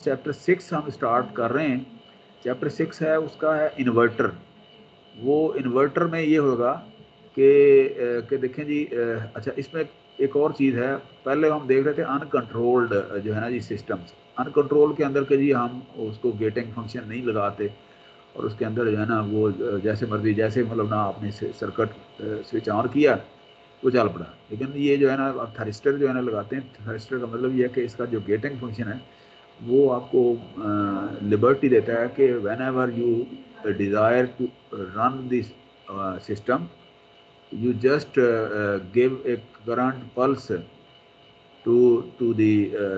Chapter 6 हम start कर रहे हैं। चैप्टर 6 है, उसका है इन्वर्टर। वो इन्वर्टर में ये होगा कि देखें जी, अच्छा इसमें एक और चीज़ है। पहले हम देख रहे थे अनकंट्रोल्ड जो है ना जी सिस्टम्स। अनकंट्रोल के अंदर के जी हम उसको गेटिंग फंक्शन नहीं लगाते और उसके अंदर जो है ना वो जैसे मर्जी, जैसे मतलब ना आपने सर्किट स्विच ऑन किया वो चल पड़ा। लेकिन ये जो है ना अब थरिस्टर जो है ना लगाते हैं। थरिस्टर का मतलब ये है कि इसका जो गेटिंग फंक्शन है वो आपको लिबर्टी देता है कि whenever you desire to run this system, you just give a current pulse to the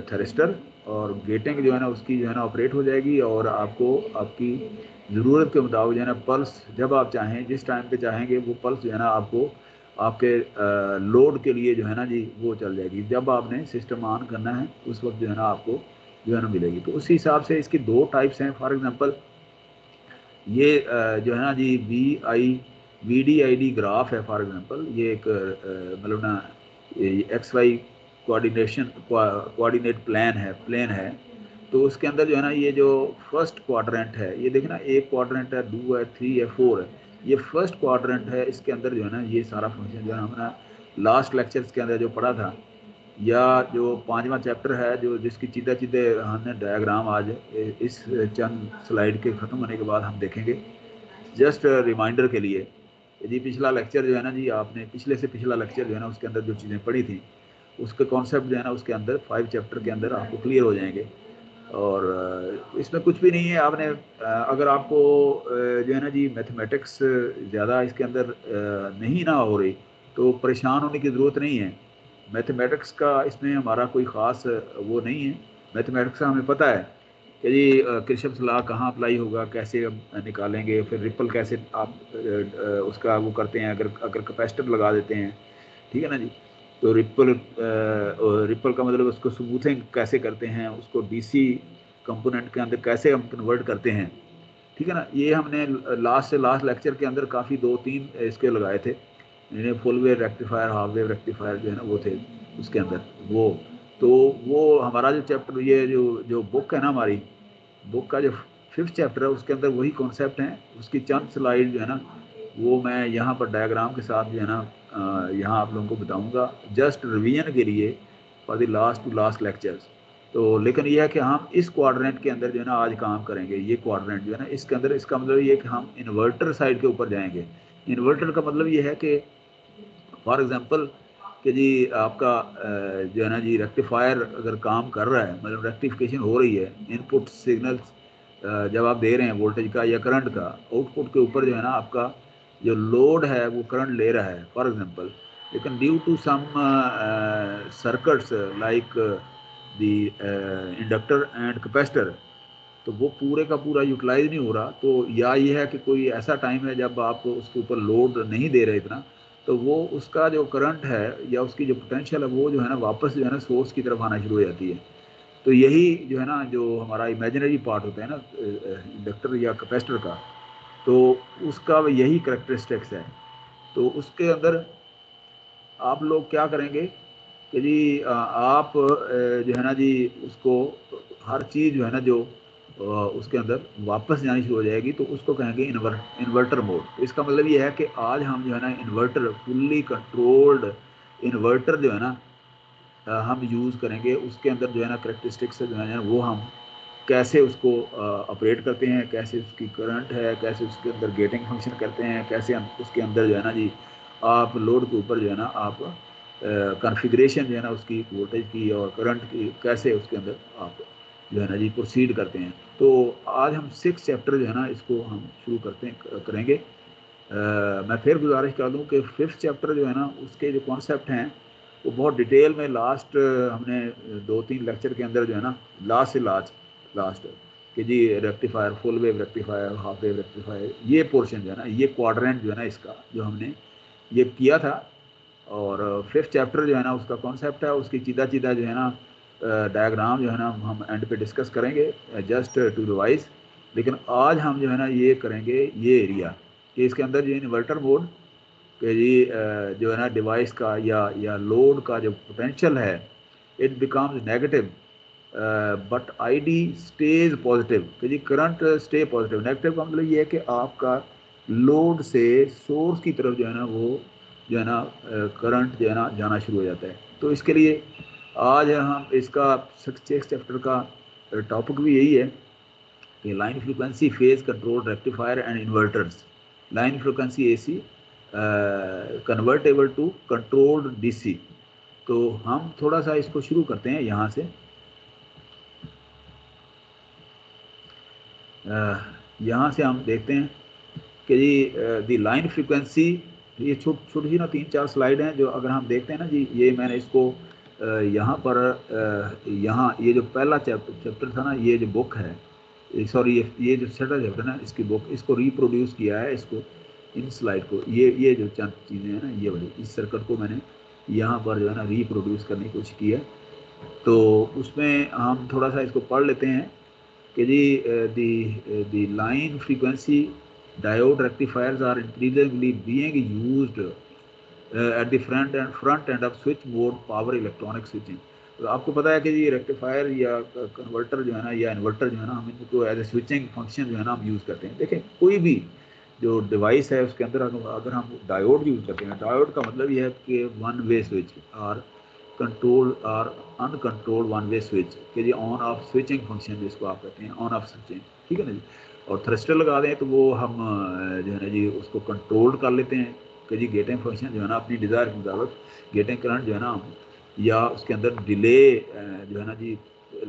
thyristor, और गेटिंग जो है ना उसकी जो है ना ऑपरेट हो जाएगी और आपको आपकी ज़रूरत के मुताबिक जो है ना पल्स जब आप चाहें जिस टाइम पे चाहेंगे वो पल्स जो है ना आपको आपके लोड के लिए जो है ना जी वो चल जाएगी। जब आपने सिस्टम ऑन करना है उस वक्त जो है ना आपको जो है ना मिलेगी। तो उसी हिसाब से इसकी दो टाइप्स हैं। फॉर एग्जांपल ये जो है ना जी VDID ग्राफ है। फॉर एग्जांपल ये एक मतलब ना XY कोऑर्डिनेट प्लेन है। तो उसके अंदर जो है ना ये जो फर्स्ट क्वाड्रेंट है, ये देखना एक क्वाड्रेंट है, 2 है, 3 है, 4 है। ये फर्स्ट क्वाड्रेंट है। इसके अंदर जो है ना ये सारा फंक्शन जो है हमने लास्ट लेक्चर्स के अंदर जो पढ़ा था, या जो 5वां चैप्टर है जो जिसकी सीधा सीधे हमने डायग्राम आज इस चंद स्लाइड के ख़त्म होने के बाद हम देखेंगे। जस्ट रिमाइंडर के लिए, यदि पिछला लेक्चर जो है ना जी आपने पिछले से पिछला लेक्चर जो है ना उसके अंदर जो चीज़ें पढ़ी थी उसके कॉन्सेप्ट जो है ना उसके अंदर 5 चैप्टर के अंदर आपको क्लियर हो जाएंगे। और इसमें कुछ भी नहीं है। आपने अगर आपको जो है ना जी मैथमेटिक्स ज़्यादा इसके अंदर नहीं ना हो रही तो परेशान होने की ज़रूरत नहीं है। मैथमेटिक्स का इसमें हमारा कोई ख़ास वो नहीं है। मैथमेटिक्स का हमें पता है कि जी किरचॉफ्स लॉ कहाँ अप्लाई होगा, कैसे हम निकालेंगे, फिर रिपल कैसे आप उसका वो करते हैं। अगर अगर कैपेसिटर लगा देते हैं, ठीक है ना जी, तो रिपल का मतलब उसको स्मूथिंग कैसे करते हैं, उसको डीसी कंपोनेंट के अंदर कैसे हम कन्वर्ट करते हैं, ठीक है ना। ये हमने लास्ट से लास्ट लेक्चर के अंदर काफ़ी 2-3 इसके लगाए थे। Full wave rectifier, half wave rectifier जो है ना वो थे उसके अंदर वो। तो वो हमारा जो चैप्टर, ये जो जो बुक है ना हमारी बुक का जो 5th चैप्टर है उसके अंदर वही कॉन्सेप्ट हैं। उसकी चंद स्लाइड जो है ना वो मैं यहाँ पर डायग्राम के साथ जो है ना यहाँ आप लोगों को बताऊँगा जस्ट रिवीजन के लिए for the last to last lectures. तो लेकिन यह है कि हम इस क्वाड्रेंट के अंदर जो है ना आज काम करेंगे। ये क्वाड्रेंट जो है ना इसके अंदर इसका मतलब ये है कि हम इन्वर्टर साइड के ऊपर जाएंगे। इन्वर्टर का मतलब ये है कि फॉर एग्जांपल कि जी आपका जो है ना जी रेक्टिफायर अगर काम कर रहा है, मतलब रेक्टिफिकेशन हो रही है, इनपुट सिग्नल्स जब आप दे रहे हैं वोल्टेज का या करंट का, आउटपुट के ऊपर जो है ना आपका जो लोड है वो करंट ले रहा है फॉर एग्जांपल। लेकिन due to some circuits like the inductor and capacitor, तो वो पूरे का पूरा यूटिलाइज नहीं हो रहा। तो या ये है कि कोई ऐसा टाइम है जब आप उसके ऊपर लोड नहीं दे रहे इतना, तो वो उसका जो करंट है या उसकी जो पोटेंशियल है वो जो है ना वापस जो है ना सोर्स की तरफ आना शुरू हो जाती है। तो यही जो है ना जो हमारा इमेजिनरी पार्ट होता है ना इंडक्टर या कैपेसिटर का, तो उसका यही करेक्टरिस्टिक्स है। तो उसके अंदर आप लोग क्या करेंगे कि जी आप जो है ना जी उसको हर चीज़ जो है ना जो उसके अंदर वापस जानी शुरू हो जाएगी, तो उसको कहेंगे इन्वर्टर मोड। तो इसका मतलब ये है कि आज हम जो है ना इन्वर्टर फुल्ली कंट्रोल्ड इन्वर्टर जो है ना हम यूज़ करेंगे। उसके अंदर जो है ना करेक्टरिस्टिक्स जो है ना वो हम कैसे उसको ऑपरेट करते हैं, कैसे उसकी करंट है, कैसे उसके अंदर गेटिंग फंक्शन करते हैं, कैसे हम उसके अंदर जो है ना जी आप लोड के ऊपर जो है ना आप कॉन्फ़िगरेशन जो है ना उसकी वोल्टेज की और करंट की कैसे उसके अंदर आप जो है ना जी प्रोसीड करते हैं। तो आज हम 6 चैप्टर जो है ना इसको हम शुरू करेंगे। मैं फिर गुजारिश कर दूं कि 5th चैप्टर जो है ना उसके जो कॉन्सेप्ट हैं वो बहुत डिटेल में लास्ट हमने 2-3 लेक्चर के अंदर जो है ना लास्ट से लास्ट कि जी rectifier, full wave rectifier, half wave rectifier, ये पोर्शन जो है ना ये क्वाड्रेंट जो है ना इसका जो हमने ये किया था। और 5th चैप्टर जो है ना उसका कॉन्सेप्ट है, उसकी सीधा सीधा जो है ना डायग्राम जो है ना हम एंड पे डिस्कस करेंगे जस्ट टू रिवाइज। लेकिन आज हम जो है ना ये करेंगे ये एरिया कि इसके अंदर जो इन्वर्टर मोड कि जी जो है ना डिवाइस का या लोड का जो पोटेंशियल है it becomes negative but ID stage positive, कि जी करंट स्टे पॉजिटिव। नेगेटिव का मतलब ये है कि आपका लोड से सोर्स की तरफ जो है ना वो जो है ना करंट जो है ना जाना शुरू हो जाता है। तो इसके लिए आज हम इसका 6 चैप्टर का टॉपिक भी यही है कि line frequency phase control rectifier and inverters, line frequency AC convertible to controlled DC. तो हम थोड़ा सा इसको शुरू करते हैं यहाँ से। यहाँ से हम देखते हैं कि जी दी लाइन फ्रिक्वेंसी, ये छोटी सी ना 3-4 स्लाइड हैं जो अगर हम देखते हैं ना जी, ये मैंने इसको यहाँ पर यहाँ ये जो पहला चैप्टर था ना, ये जो बुक है, सॉरी ये जो छठा चैप्टर है ना, इसकी बुक, इसको रिप्रोड्यूस किया है, इसको इन स्लाइड को, ये जो चंद चीज़ें हैं ना, ये वाली इस सर्किट को मैंने यहाँ पर जो है ना रिप्रोड्यूस करने की कोशिश की है। तो उसमें हम थोड़ा सा इसको पढ़ लेते हैं कि जी the line frequency diode rectifiers are increasingly being used at the front end of switch mode power electronic switching। तो आपको पता है कि ये रेक्टिफायर या कन्वर्टर जो है ना या इन्वर्टर जो है ना, हम इनको एज ए स्विचिंग फंक्शन जो है ना हम यूज़ करते हैं। देखें कोई भी जो डिवाइस है उसके अंदर अगर हम डायोड यूज़ करते हैं, डायोड का मतलब ये है कि वन वे स्विच और कंट्रोल और अनकंट्रोल वन वे स्विच के जी ऑन ऑफ स्विचिंग फंक्शन जिसको आप कहते हैं, ऑन ऑफ स्विचिंग, ठीक है ना जी। और थ्रस्टर लगा दें तो वो हम जो है ना जी उसको कंट्रोल कर लेते हैं कि जी गेटिंग फंक्शन जो है ना अपनी डिज़ायर के मुताबिक गेटिंग करंट जो है ना, या उसके अंदर डिले जो है ना जी,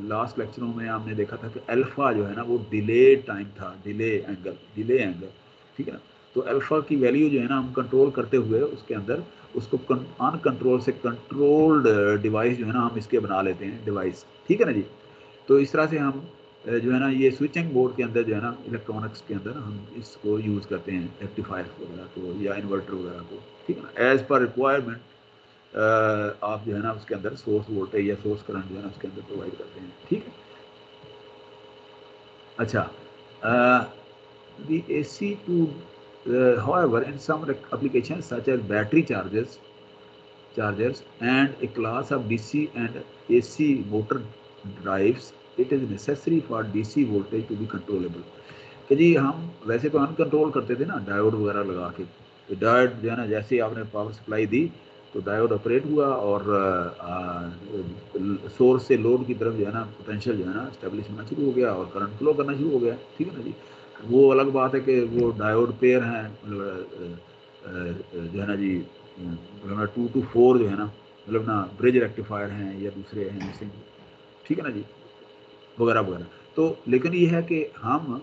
लास्ट लेक्चरों में हमने देखा था कि अल्फ़ा जो है ना वो डिले टाइम था, डिले एंगल, ठीक है ना। तो अल्फ़ा की वैल्यू जो है ना हम कंट्रोल करते हुए उसके अंदर उसको अनकंट्रोल से कंट्रोल्ड डिवाइस जो है ना हम इसके बना लेते हैं डिवाइस, ठीक है ना जी। तो इस तरह से हम जो है ना ये स्विचिंग बोर्ड के अंदर जो है ना इलेक्ट्रॉनिक्स के अंदर हम इसको यूज़ करते हैं, रेक्टिफायर वगैरह को या इन्वर्टर वगैरह को, ठीक है ना। एज़ पर रिक्वायरमेंट आप जो है ना उसके अंदर सोर्स वोल्टेज या सोर्स करंट जो है ना उसके अंदर प्रोवाइड करते हैं, ठीक है। अच्छा, the AC to however in some applications such as battery chargers and a class of DC and AC motor drives, it is necessary for DC voltage to be controllable। कि जी हम वैसे तो अनकंट्रोल करते थे ना डायोड वगैरह लगा के, तो डायोड जो है ना जैसे ही आपने पावर सप्लाई दी तो डायोड ऑपरेट हुआ और सोर्स से लोड की तरफ जो है ना पोटेंशियल जो है ना स्टेब्लिश होना शुरू हो गया और करंट फ्लो करना शुरू हो गया, ठीक है ना जी। वो अलग बात है कि वो डायोड पेयर हैं, मतलब जो है ना जी, मतलब ना 2 to 4 जो है ना, मतलब ना ब्रिज रेक्टिफायर हैं या दूसरे हैं मिसिंग, ठीक है ना जी, वगैरह वगैरह। तो लेकिन ये है कि हम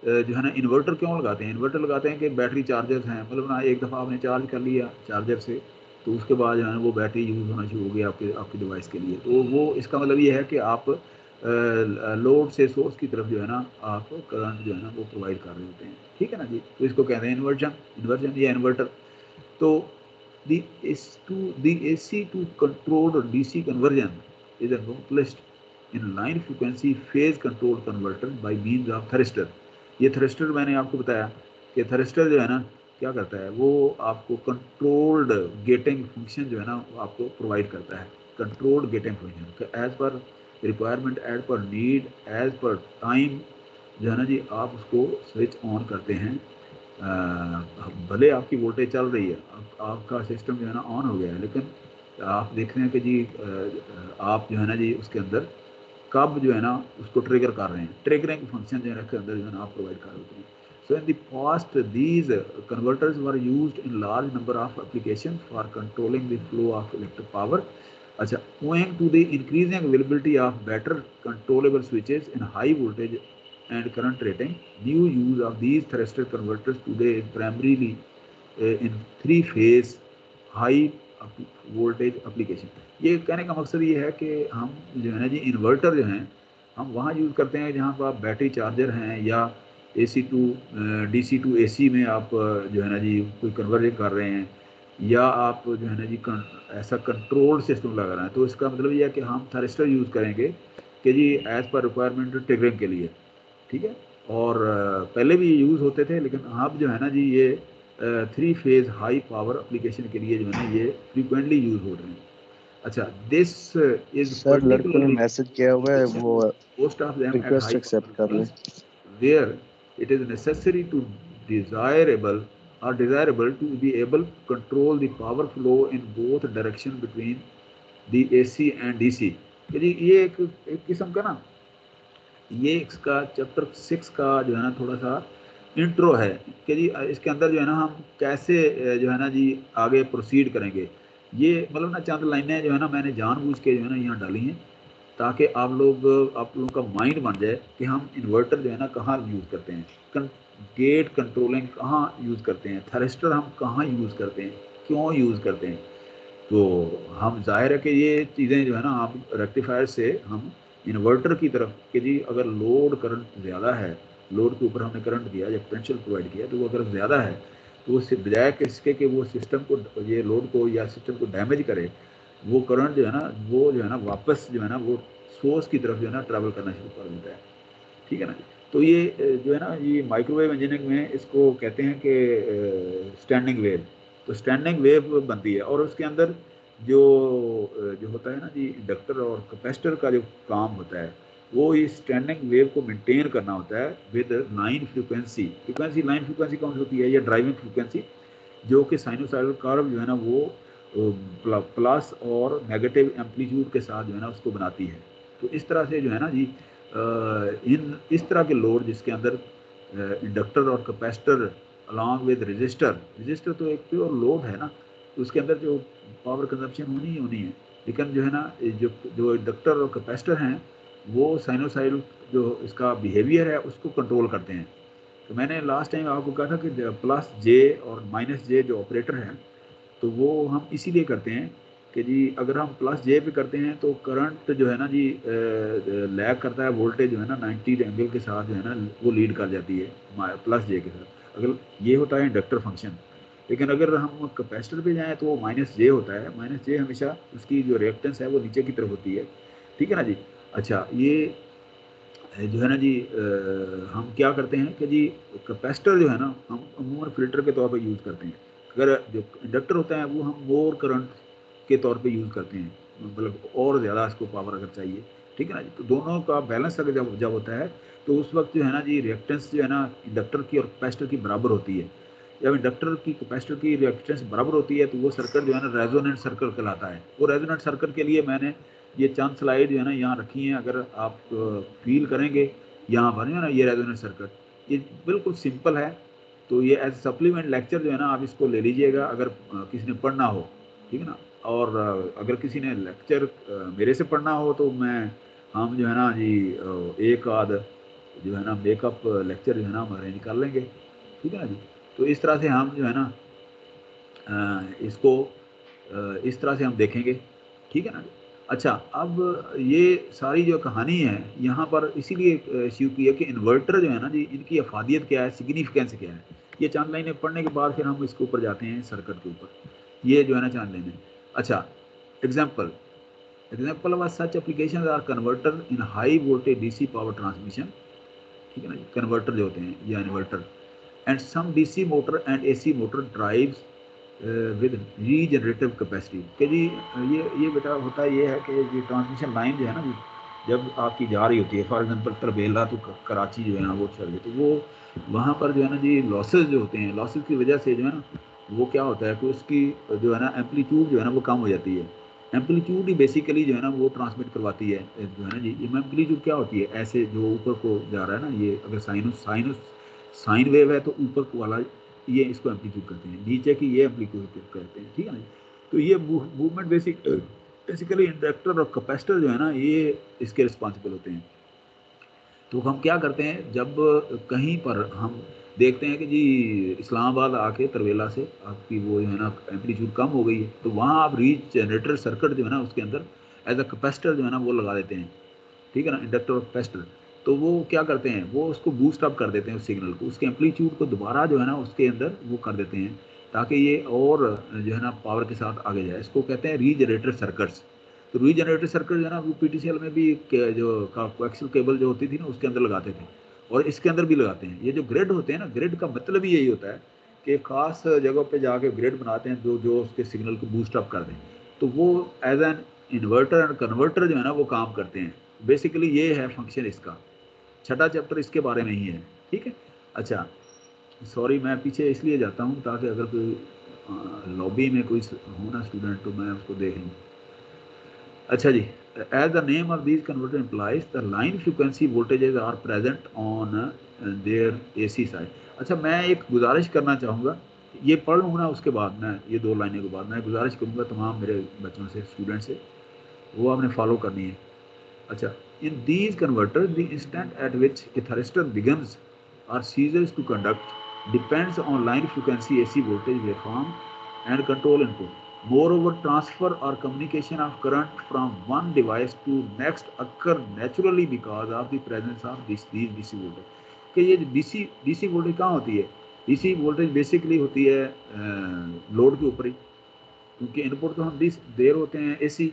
जो है ना इन्वर्टर क्यों लगाते हैं, इन्वर्टर लगाते हैं कि बैटरी चार्जर्स हैं, मतलब ना एक दफ़ा आपने चार्ज कर लिया चार्जर से तो उसके बाद जो है ना वो बैटरी यूज़ होना शुरू हो गया आपके आपकी डिवाइस के लिए। तो वो इसका मतलब ये है कि आप लोड से सोर्स की तरफ जो है ना आप करंट जो है ना वो प्रोवाइड कर रहे होते हैं, ठीक है ना जी। तो इसको कहते हैं इन्वर्जन या इन्वर्टर। तो the the AC to controlled DC conversion is accomplished in line frequency phase control converter by means of thyristor। ये थ्रिस्टर मैंने आपको बताया कि थ्रिस्टर जो है ना क्या करता है, वो आपको कंट्रोल्ड गेटिंग फंक्शन जो है ना वो आपको प्रोवाइड करता है, controlled gating function as per requirement, as per need, as per time जो है ना जी आप उसको स्विच ऑन करते हैं। भले आपकी वोल्टेज चल रही है, आपका सिस्टम जो है ना ऑन हो गया है, लेकिन आप देख रहे हैं कि जी आप जो है ना जी उसके अंदर कब जो है ना उसको ट्रिगर कर रहे हैं, ट्रिगरिंग फंक्शन जो है के अंदर जो है ना आप प्रोवाइड कर रहे हैं। So in the past these converters were used in large number of application for controlling the flow of electric power. अच्छा, owing to the increasing availability of better controllable switches in high voltage and current rating, new use of these thyristor converters today is primarily in three phase high voltage application. ये कहने का मकसद ये है कि हम जो है ना जी इन्वर्टर जो हैं हम वहाँ यूज़ करते हैं जहाँ पर आप बैटरी चार्जर हैं या AC to DC to AC में आप जो है ना जी कोई कन्वर्जन कर रहे हैं, या आप जो है ना जी ऐसा कंट्रोल सिस्टम लगा रहे हैं। तो इसका मतलब ये है कि हम थ्रिस्टर यूज़ करेंगे कि जी एज़ पर रिक्वायरमेंट ट्रिगरिंग के लिए, ठीक है। और पहले भी ये यूज़ होते थे, लेकिन अब जो है ना जी ये 3 फेज़ हाई पावर एप्लीकेशन के लिए जो है ना ये फ्रीक्वेंटली यूज़ हो रहे हैं। अच्छा, दिस इज सर लड़कों ने पर्टिकुलरली मैसेज किया हुआ है, वो most of them at request high accept power कर लें। class where it is necessary to desirable desirable to be able to control the power flow in both direction between the AC and DC। कि जी ये एक किस्म का ना, ये इसका चैप्टर 6 का जो है ना थोड़ा सा इंट्रो है कि जी इसके अंदर जो है ना हम कैसे जो है ना जी आगे प्रोसीड करेंगे। ये मतलब ना चंद लाइनें जो है ना मैंने जानबूझ के जो है ना यहाँ डाली हैं ताकि आप लोगों का माइंड बन जाए कि हम इन्वर्टर जो है ना कहाँ यूज़ करते हैं, गेट कंट्रोलिंग कहाँ यूज़ करते हैं, थरिस्टर हम कहाँ यूज़ करते हैं, क्यों यूज़ करते हैं। तो हम जाहिर है कि ये चीज़ें जो है ना आप रेक्टिफायर से हम इन्वर्टर की तरफ कि जी अगर लोड करंट ज़्यादा है, लोड के ऊपर हमने करंट दिया या पोटेंशियल प्रोवाइड किया, तो वो अगर ज़्यादा है तो उससे बजाय कि इसके कि वो सिस्टम को ये लोड को या सिस्टम को डैमेज करे, वो करंट जो है ना वो जो है ना वापस जो है ना वो सोर्स की तरफ जो है ना ट्रैवल करना शुरू कर देता है। ठीक है ना। तो ये जो है ना ये माइक्रोवेव इंजीनियरिंग में इसको कहते हैं कि स्टैंडिंग वेव। तो स्टैंडिंग वेव बनती है और उसके अंदर जो जो होता है ना जी इंडक्टर और कैपेसिटर का जो काम होता है वो इस स्टैंडिंग वेव को मेंटेन करना होता है with line frequency. Line frequency कौन सी होती है, या ड्राइविंग फ्रीक्वेंसी, जो कि साइनोसाइडल कर्व जो है ना वो प्लस और नेगेटिव एम्पलीट्यूड के साथ जो है ना उसको बनाती है। तो इस तरह से जो है ना जी इन इस तरह के लोड जिसके अंदर इंडक्टर और कैपेसिटर अलॉन्ग विद रजिस्टर तो एक प्योर लोड है ना, तो उसके अंदर जो पावर कंजप्शन होनी ही होनी है। लेकिन जो है ना जो जो इंडक्टर और कैपेसिटर हैं वो साइनोसाइडल जो इसका बिहेवियर है उसको कंट्रोल करते हैं। तो मैंने लास्ट टाइम आपको कहा था कि प्लस जे और माइनस जे जो ऑपरेटर है तो वो हम इसीलिए करते हैं कि जी अगर हम प्लस जे पे करते हैं तो करंट जो है ना जी लैग करता है, वोल्टेज जो है ना 90 एंगल के साथ जो है ना वो लीड कर जाती है प्लस जे के साथ। अगर ये होता है इंडक्टर फंक्शन। लेकिन अगर हम कैपेसिटर पे जाएँ तो वो माइनस जे होता है। माइनस जे हमेशा उसकी जो रिएक्टेंस है वो नीचे की तरफ होती है। ठीक है ना जी। अच्छा, ये जो है ना जी हम क्या करते हैं कि जी कैपेसिटर जो है ना हम अमूमन फ़िल्टर के तौर पे यूज़ करते हैं। अगर जो इंडक्टर होता है वो हम मोर करंट के तौर पे यूज़ करते हैं, मतलब और ज़्यादा इसको पावर अगर चाहिए। ठीक है ना जी। तो दोनों का बैलेंस अगर जब जब होता है तो उस वक़्त जो है ना जी रिएक्टेंस जो है ना इंडक्टर की और कैपेसिटर की बराबर होती है। जब इंडक्टर की कैपेसिटर की रिएक्टेंस बराबर होती है तो वो सर्किट जो है ना रेजोनेंट सर्किट कहलाता है। वो रेजोनेंट सर्किट के लिए मैंने ये चंद स्लाइड जो है ना यहाँ रखी हैं। अगर आप फील करेंगे यहाँ पर है ना ये रेजोनेंट सर्किट ये बिल्कुल सिंपल है। तो ये एज सप्लीमेंट लेक्चर जो है ना आप इसको ले लीजिएगा अगर किसी ने पढ़ना हो। ठीक है ना। और अगर किसी ने लेक्चर मेरे से पढ़ना हो तो हम जो है ना जी एक आध जो है ना मेकअप लेक्चर जो है ना हम अरेंज कर लेंगे। ठीक है ना जी। तो इस तरह से हम जो है ना इसको इस तरह से हम देखेंगे। ठीक है ना। अच्छा, अब ये सारी जो कहानी है यहाँ पर इसीलिए शुरू की है कि इन्वर्टर जो है ना जी इनकी अफादियत क्या है, सिग्निफिकेंस क्या है। ये चंद लाइनें पढ़ने के बाद फिर हम इसके ऊपर जाते हैं सर्किट के ऊपर। ये जो है ना चंद लाइनें। अच्छा, example example of such application are converter in high voltage DC power transmission. ठीक है ना। कन्वर्टर जो होते हैं या inverter and some DC motor and AC motor drives with regenerative capacity. कि जी ये बेटा होता ये है कि ये ट्रांसमिशन लाइन जो है ना जी जब आपकी जा रही होती है फॉर एग्जांपल तरबेला तो कराची जो है ना वो चल रही, तो वो वहाँ पर जो है ना जी लॉसेस जो होते हैं, लॉसेस की वजह से जो है ना वो क्या होता है कि उसकी जो है ना एम्पलीट्यूड जो है ना वो कम हो जाती है। एम्पलीट्यूड ही बेसिकली जो है ना वो ट्रांसमिट करवाती है जो है ना जी। ये एम्पलीट्यूड क्या होती है, ऐसे जो ऊपर को जा रहा है ना, ये अगर साइन वेव है तो ऊपर को वाला ये इसको एम्पलीट्यूड करते हैं, नीचे की ये एम्पलीट्यूड करते हैं। ठीक है ना। तो ये मूवमेंट बेसिकली इंडक्टर और कैपेसिटर जो है ना ये इसके रिस्पॉन्सिबल होते हैं। तो हम क्या करते हैं जब कहीं पर हम देखते हैं कि जी इस्लामाबाद आके तरवेला से आपकी वो जो है ना एम्पलीट्यूड कम हो गई है, तो वहाँ आप रीच जनरेटर सर्किट जो है ना उसके अंदर एज अ कैपेसिटर जो है ना वो लगा देते हैं। ठीक है ना, इंडक्टर और कैपेसिटर। तो वो क्या करते हैं, वो उसको बूस्ट अप कर देते हैं उस सिग्नल को, उसके एम्पलीट्यूड को दोबारा जो है ना उसके अंदर वो कर देते हैं ताकि ये और जो है ना पावर के साथ आगे जाए। इसको कहते हैं रीजनरेटर सर्किट्स। तो रीजनरेटर सर्किट जो है ना वो पीटीसीएल में भी जो कोएक्सियल केबल जो होती थी ना उसके अंदर लगाते थे और इसके अंदर भी लगाते हैं। ये जो ग्रिड होते हैं ना, ग्रिड का मतलब ही यही होता है कि खास जगह पे जाके ग्रिड बनाते हैं जो जो उसके सिग्नल को बूस्ट अप कर दें। तो वो as an inverter and converter जो है ना वो काम करते हैं। बेसिकली ये है फंक्शन इसका। छठा चैप्टर इसके बारे में ही है, ठीक है। अच्छा, सॉरी मैं पीछे इसलिए जाता हूँ ताकि अगर कोई लॉबी में कोई हो ना स्टूडेंट तो मैं उसको देख लूँ। अच्छा जी, as the name of these converter implies the line frequency voltages are present on their AC side. अच्छा, मैं एक गुजारिश करना चाहूँगा, ये पढ़ लूँ ना उसके बाद मैं ये 2 लाइनों के बाद मैं गुजारिश करूँगा तमाम मेरे बच्चों से, स्टूडेंट से, वो आपने फॉलो करनी है। अच्छा, in these converters the instant at which a thyristor begins or ceases to conduct depends on line frequency AC voltage waveform and control input. Moreover, transfer or communication of current from one device to next occur naturally because of the presence of these DC voltage. कि ये DC voltage कहाँ होती है? DC voltage basically होती है load के ऊपर ही, क्योंकि इनपुट तो हम देर होते हैं AC।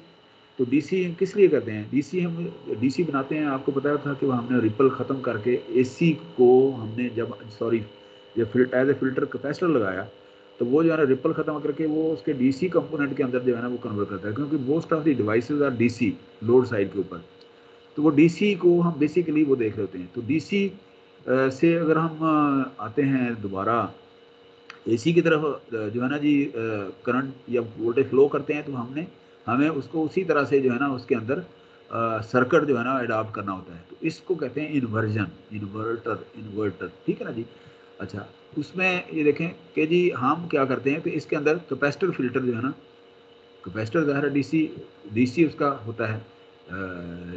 तो डीसी किस लिए करते हैं? डीसी बनाते हैं, आपको पता था कि हमने रिपल ख़त्म करके एसी को हमने जब एज ए फिल्टर कैपेसिटर लगाया तो वो जो है ना रिपल ख़त्म करके वो उसके डीसी कंपोनेंट के अंदर जो है ना वो कन्वर्ट करता है, क्योंकि most of the devices are DC load side के ऊपर। तो वो डीसी को हम बेसिकली वो देख रहे होते हैं। तो डीसी से अगर हम आते हैं दोबारा एसी की तरफ जो है ना जी करंट या वोल्टेज फ्लो करते हैं, तो हमें उसको उसी तरह से जो है ना उसके अंदर सर्किट जो है ना अडॉप्ट करना होता है। तो इसको कहते हैं इन्वर्टर, ठीक है ना जी। अच्छा, उसमें ये देखें कि जी हम क्या करते हैं, तो इसके अंदर कैपेसिटर फिल्टर जो है ना, कैपेसिटर ज़ाहिर है डीसी उसका होता है,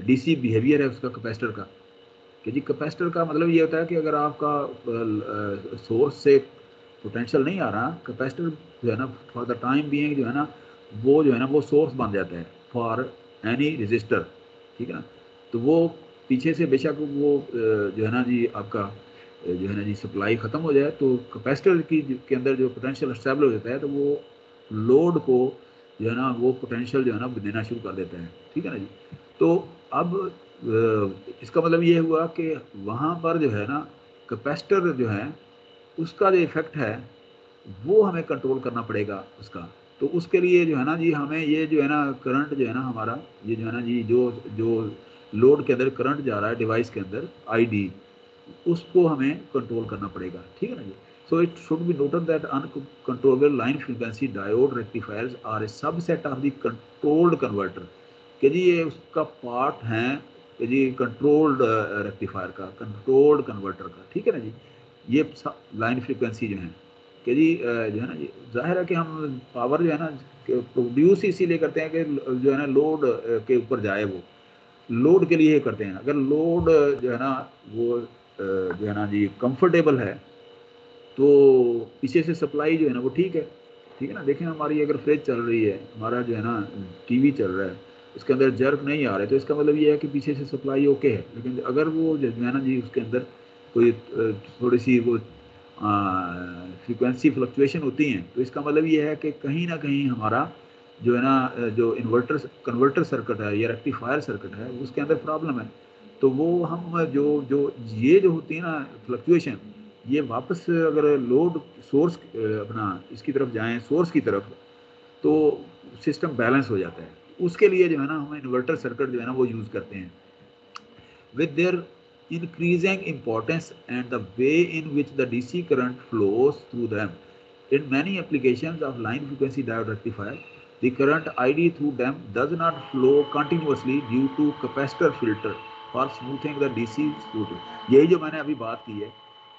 डीसी बिहेवियर है उसका कैपेसिटर का। कि जी कैपेसिटर का मतलब ये होता है कि अगर आपका सोर्स से पोटेंशियल नहीं आ रहा, कैपेसिटर जो है ना फॉर द टाइम बीइंग जो है ना वो सोर्स बन जाता है फॉर एनी रेजिस्टर, ठीक है ना। तो वो पीछे से बेशक वो जो है ना जी आपका जो है ना जी सप्लाई ख़त्म हो जाए तो कैपेसिटर के अंदर जो पोटेंशियल स्टेबल हो जाता है, तो वो लोड को जो है ना वो पोटेंशियल जो है ना देना शुरू कर देता है, ठीक है ना जी। तो अब इसका मतलब ये हुआ कि वहाँ पर जो है ना कैपेसिटर जो है उसका जो इफ़ेक्ट है वो हमें कंट्रोल करना पड़ेगा उसका। तो उसके लिए जो है ना जी हमें ये जो है ना करंट जो है ना हमारा ये जो है ना जी जो लोड के अंदर करंट जा रहा है डिवाइस के अंदर आईडी, उसको हमें कंट्रोल करना पड़ेगा, ठीक है ना जी। So it should be noted that uncontrollable line frequency diode rectifiers are a subset of the controlled converter. कि जी ये उसका पार्ट है कि जी कंट्रोल्ड रेक्टिफायर का, कंट्रोल्ड कन्वर्टर का, ठीक है ना जी। ये लाइन फ्रीक्वेंसी जो है कि जी जो है ना जी जाहिर है कि हम पावर जो है ना प्रोड्यूस इसीलिए करते हैं कि जो है ना लोड के ऊपर जाए, वो लोड के लिए करते हैं। अगर लोड जो है ना वो जो है ना जी कंफर्टेबल है तो पीछे से सप्लाई जो है ना वो ठीक है ना। देखें हमारी अगर फ्रिज चल रही है, हमारा जो है ना टीवी चल रहा है, उसके अंदर जर्क नहीं आ रहे, तो इसका मतलब ये है कि पीछे से सप्लाई ओके है। लेकिन अगर वो जो है ना जी उसके अंदर कोई थोड़ी सी वो फ्रीक्वेंसी फ्लक्चुएशन होती हैं, तो इसका मतलब ये है कि कहीं ना कहीं हमारा जो है ना जो कन्वर्टर सर्किट है या रेक्टिफायर सर्किट है उसके अंदर प्रॉब्लम है। तो वो हम जो जो ये जो होती है ना फ्लक्चुएशन, ये वापस अगर लोड सोर्स अपना इसकी तरफ जाएं, सोर्स की तरफ, तो सिस्टम बैलेंस हो जाता है। उसके लिए जो है ना हम इन्वर्टर सर्किट जो है ना वो यूज़ करते हैं। with their increasing importance and the way in which the DC current flows through them. In many applications of line frequency diode rectifier, the current ID through them does not flow continuously due to capacitor filter for smoothing the DC screw. यही जो मैंने अभी बात की है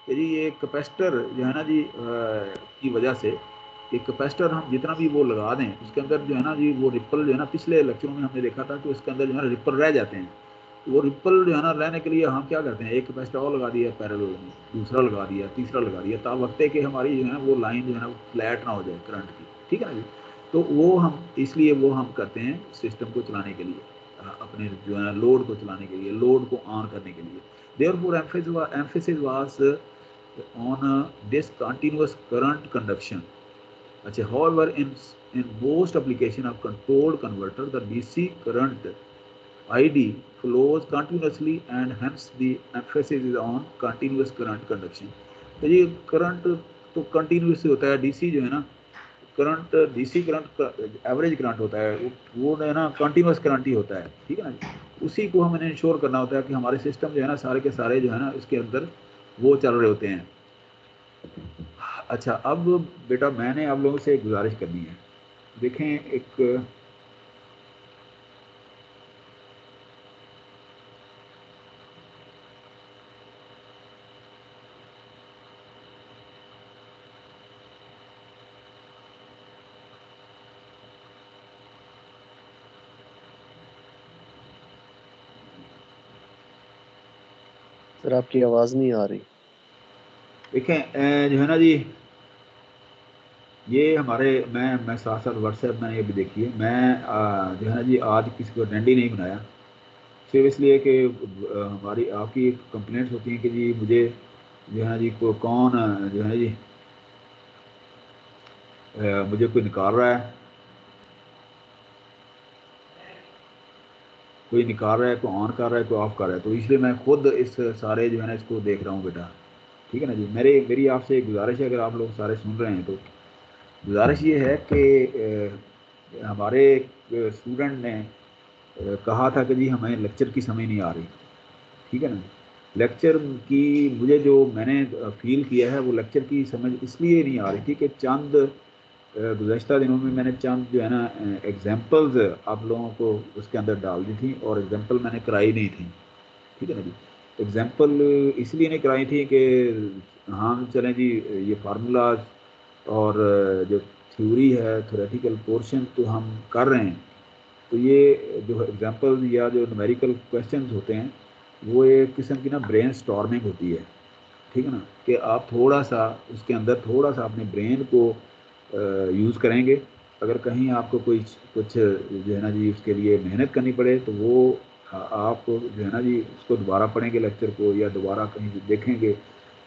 कि जी ये कैपेसिटर जो है ना जी की वजह से एक कैपेसिटर हम जितना भी वो लगा दें उसके अंदर जो है ना जी वो रिपल जो है ना पिछले लेक्चरों में हमने देखा था कि उसके अंदर जो है ना रिपल रह जाते हैं। तो वो रिपल जो है ना रहने के लिए हम क्या करते हैं, एक कैपेसिटर और लगा दिया पैरेलल में, दूसरा लगा दिया, तीसरा लगा दिया, ताब वक्त है कि हमारी जो है ना वो लाइन जो है ना वो फ्लैट ना हो जाए करंट की, ठीक है ना जी। तो वो हम इसलिए वो हम करते हैं सिस्टम को चलाने के लिए, अपने जो है ना लोड को चलाने के लिए, लोड को ऑन करने के लिए। Therefore, emphasis was on discontinuous current conduction. अच्छा, however, in most application of controlled converter, the DC current ID flows continuously and hence the emphasis is on continuous current conduction. तो ये current तो continuous होता है, DC जो है ना current DC current average current होता है, वो है ना कंटिन्यूस करंट ही होता है, ठीक है ना। उसी को हमें इंश्योर करना होता है कि हमारे सिस्टम जो है ना सारे के सारे जो है ना इसके अंदर वो चल रहे होते हैं। अच्छा, अब बेटा मैंने आप लोगों से एक गुजारिश करनी है। देखें, एक सर आपकी आवाज नहीं आ रही। देखें, जो है ना जी, ये हमारे मैं साथ साथ व्हाट्सएप मैंने ये भी देखी है। मैं जो है ना जी आज किसी को अटेंड ही नहीं बनाया, सिर्फ इसलिए कि हमारी आपकी कंप्लेंट्स होती हैं कि जी मुझे जो है ना जी को कौन जो है ना जी मुझे कोई निकाल रहा है, कोई निकाल रहा है, कोई ऑन कर रहा है, कोई ऑफ कर रहा है। तो इसलिए मैं खुद इस सारे जो है ना इसको देख रहा हूँ बेटा, ठीक है ना जी। मेरी आपसे एक गुजारिश है, अगर आप लोग सारे सुन रहे हैं तो गुजारिश ये है कि हमारे स्टूडेंट ने कहा था कि जी हमें लेक्चर की समझ नहीं आ रही, ठीक है ना। लेक्चर की मुझे जो मैंने फील किया है वो लेक्चर की समझ इसलिए नहीं आ रही थी कि चंद गुज़श्ता दिनों में मैंने चंद जो है ना एग्जांपल्स आप लोगों को उसके अंदर डाल दी थी, और एग्जांपल मैंने कराई नहीं थी, ठीक है ना जी। एग्जांपल इसलिए नहीं कराई थी कि हम चलें जी ये फार्मूलाज और जो थ्योरी है, थ्योरेटिकल पोर्शन तो हम कर रहे हैं, तो ये जो एग्जांपल या जो न्यूमेरिकल क्वेश्चंस होते हैं वो एक किस्म की ना ब्रेन स्टॉर्मिंग होती है, ठीक है ना। कि आप थोड़ा सा उसके अंदर थोड़ा सा अपने ब्रेन को यूज़ करेंगे। अगर कहीं आपको कोई कुछ जो है ना जी उसके लिए मेहनत करनी पड़े तो वो आप जो है ना जी उसको दोबारा पढ़ेंगे लेक्चर को, या दोबारा कहीं देखेंगे।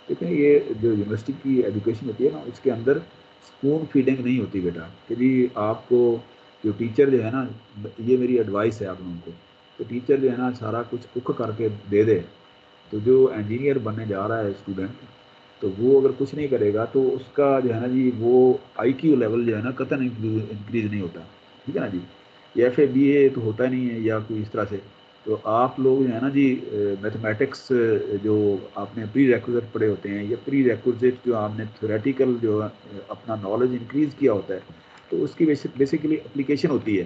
लेकिन ये जो यूनिवर्सिटी की एजुकेशन होती है ना उसके अंदर स्पून फीडिंग नहीं होती बेटा, कि जी आपको जो टीचर जो है ना, ये मेरी एडवाइस है आप लोगों को, तो टीचर जो है ना सारा कुछ कुक करके दे दे, तो जो इंजीनियर बनने जा रहा है स्टूडेंट, तो वो अगर कुछ नहीं करेगा तो उसका जो है ना जी वो आईक्यू लेवल जो है ना कतई इंक्रीज नहीं होता, ठीक है ना जी। या फिर बीए तो होता नहीं है या कोई इस तरह से। तो आप लोग जो है ना जी मैथमेटिक्स जो आपने प्री रेक्विजिट पढ़े होते हैं, या प्री रेक्विजिट जो आपने थ्योरेटिकल जो अपना नॉलेज इंक्रीज किया होता है, तो उसकी बेसिकली एप्लीकेशन होती है।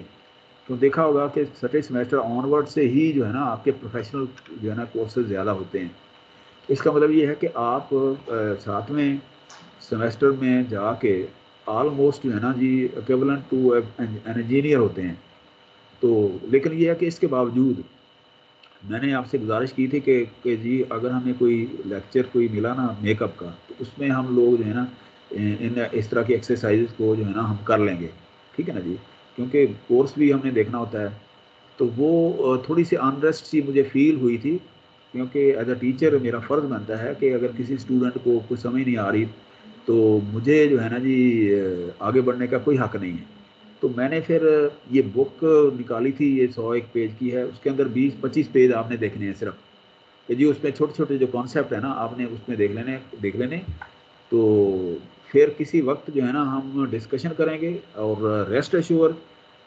तो देखा होगा कि छठे सेमेस्टर ऑनवर्ड से ही जो है ना आपके प्रोफेशनल जो है ना कोर्सेज ज़्यादा होते हैं। इसका मतलब ये है कि आप सातवें सेमेस्टर में जाके ऑलमोस्ट जो है ना जी इक्विवेलेंट टू एन इंजीनियर होते हैं। तो लेकिन ये है कि इसके बावजूद मैंने आपसे गुजारिश की थी कि जी अगर हमें कोई लेक्चर कोई मिला ना मेकअप का, तो उसमें हम लोग जो है ना इन इस तरह की एक्सरसाइजेज को जो है ना हम कर लेंगे, ठीक है ना जी। क्योंकि कोर्स भी हमने देखना होता है। तो वो थोड़ी सी अनरेस्ट सी मुझे फील हुई थी, क्योंकि एज अ टीचर मेरा फ़र्ज़ बनता है कि अगर किसी स्टूडेंट को कुछ समझ नहीं आ रही तो मुझे जो है ना जी आगे बढ़ने का कोई हक नहीं है। तो मैंने फिर ये बुक निकाली थी, ये 101 पेज की है, उसके अंदर 20-25 पेज आपने देखने हैं सिर्फ, कि जी उसमें छोटे छोटे जो कॉन्सेप्ट है ना आपने उसमें देख लेने। तो फिर किसी वक्त जो है ना हम डिस्कशन करेंगे, और रेस्ट एश्योर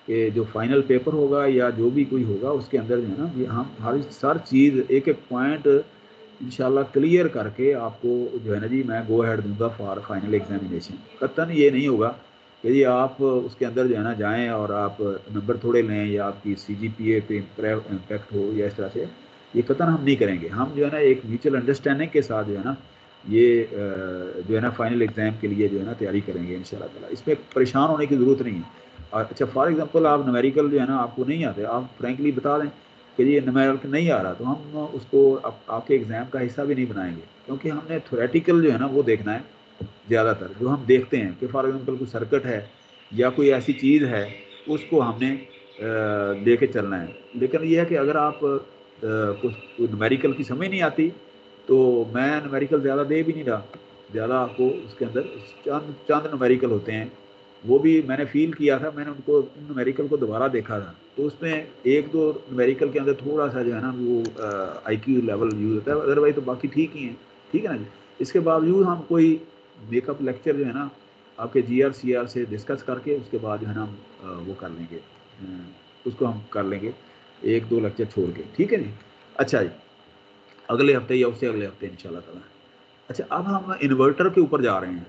कि जो फाइनल पेपर होगा या जो भी कोई होगा उसके अंदर जो है ना ये हम हर चीज़ एक एक पॉइंट इंशाल्लाह क्लियर करके आपको जो है ना जी मैं गो अहेड दूंगा फॉर फाइनल एग्जामिनेशन। कतन ये नहीं होगा कि जी आप उसके अंदर जो है ना जाएं और आप नंबर थोड़े लें या आपकी CGPA पे इम्पैक्ट हो या इस तरह से, ये कतन हम नहीं करेंगे। हम जो है ना एक म्यूचुअल अंडरस्टैंडिंग के साथ जो है ना ये जो है ना फाइनल एग्ज़ाम के लिए जो है ना तैयारी करेंगे इंशाल्लाह ताला। इसमें परेशान होने की ज़रूरत नहीं है। अच्छा, फॉर एग्जांपल आप न्यूमेरिकल जो है ना आपको नहीं आते, आप फ्रैंकली बता दें कि ये न्यूमेरिकल नहीं आ रहा, तो हम उसको आपके एग्ज़ाम का हिस्सा भी नहीं बनाएंगे, क्योंकि हमने थ्योरेटिकल जो है ना वो देखना है। ज़्यादातर जो हम देखते हैं कि फॉर एग्जांपल कोई सर्किट है या कोई ऐसी चीज़ है, उसको हमने लेके चलना है। लेकिन ये है कि अगर आप कुछ न्यूमेरिकल की समझ नहीं आती, तो मैं न्यूमेरिकल ज़्यादा दे भी नहीं रहा। ज़्यादा आपको उसके अंदर चंद चंद न्यूमेरिकल होते हैं, वो भी मैंने फ़ील किया था, मैंने उनको उन न्यूमेरिकल को दोबारा देखा था, तो उसमें एक दो न्यूमेरिकल के अंदर थोड़ा सा जो है ना वो आईक्यू लेवल यूज़ होता है, अदरवाइज तो बाकी ठीक ही हैं, ठीक है ना जी। इसके बावजूद हम कोई मेकअप लेक्चर जो है ना आपके GR CR से डिस्कस करके उसके बाद जो है ना हम वो कर लेंगे, उसको हम कर लेंगे 1-2 लेक्चर छोड़ के, ठीक है जी। अच्छा जी, अगले हफ्ते या उससे अगले हफ्ते इंशाल्लाह ताला। अच्छा, अब हम इन्वर्टर के ऊपर जा रहे हैं।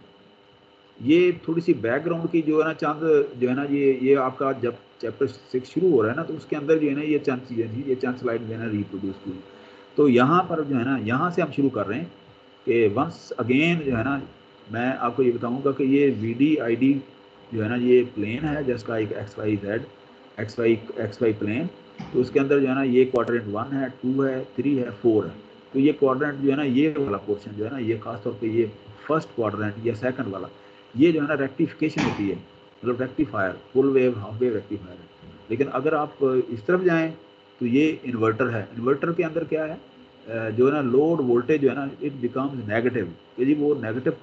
ये थोड़ी सी बैकग्राउंड की जो है ना चंद जो है ना ये आपका जब चैप्टर 6 शुरू हो रहा है ना, तो उसके अंदर जो है ना ये चंद चीज़ें थी, ये चंद स्लाइड जो है ना रिप्रोड्यूस की। तो यहाँ पर जो है ना, यहाँ से हम शुरू कर रहे हैं कि वंस अगेन जो है ना मैं आपको ये बताऊंगा कि ये VD ID जो है ना ये प्लेन है, जस्ट लाइक XY प्लेन। तो उसके अंदर जो है ना ये क्वाड्रेंट 1 है, 2 है, 3 है, 4 है। तो ये क्वाड्रेंट जो है ना ये वाला पोर्शन जो है ना ये खासतौर पे ये फर्स्ट क्वाड्रेंट या सेकंड वाला, ये जो है ना रेक्टिफिकेशन होती है, मतलब rectifier, full wave half wave rectifier है। लेकिन अगर आप इस तरफ जाएं तो ये इन्वर्टर है। इन्वर्टर के अंदर क्या है, जो है ना लोड वोल्टेज जो है ना इट बिकम्स नेगेटिव, यदि वो नेगेटिव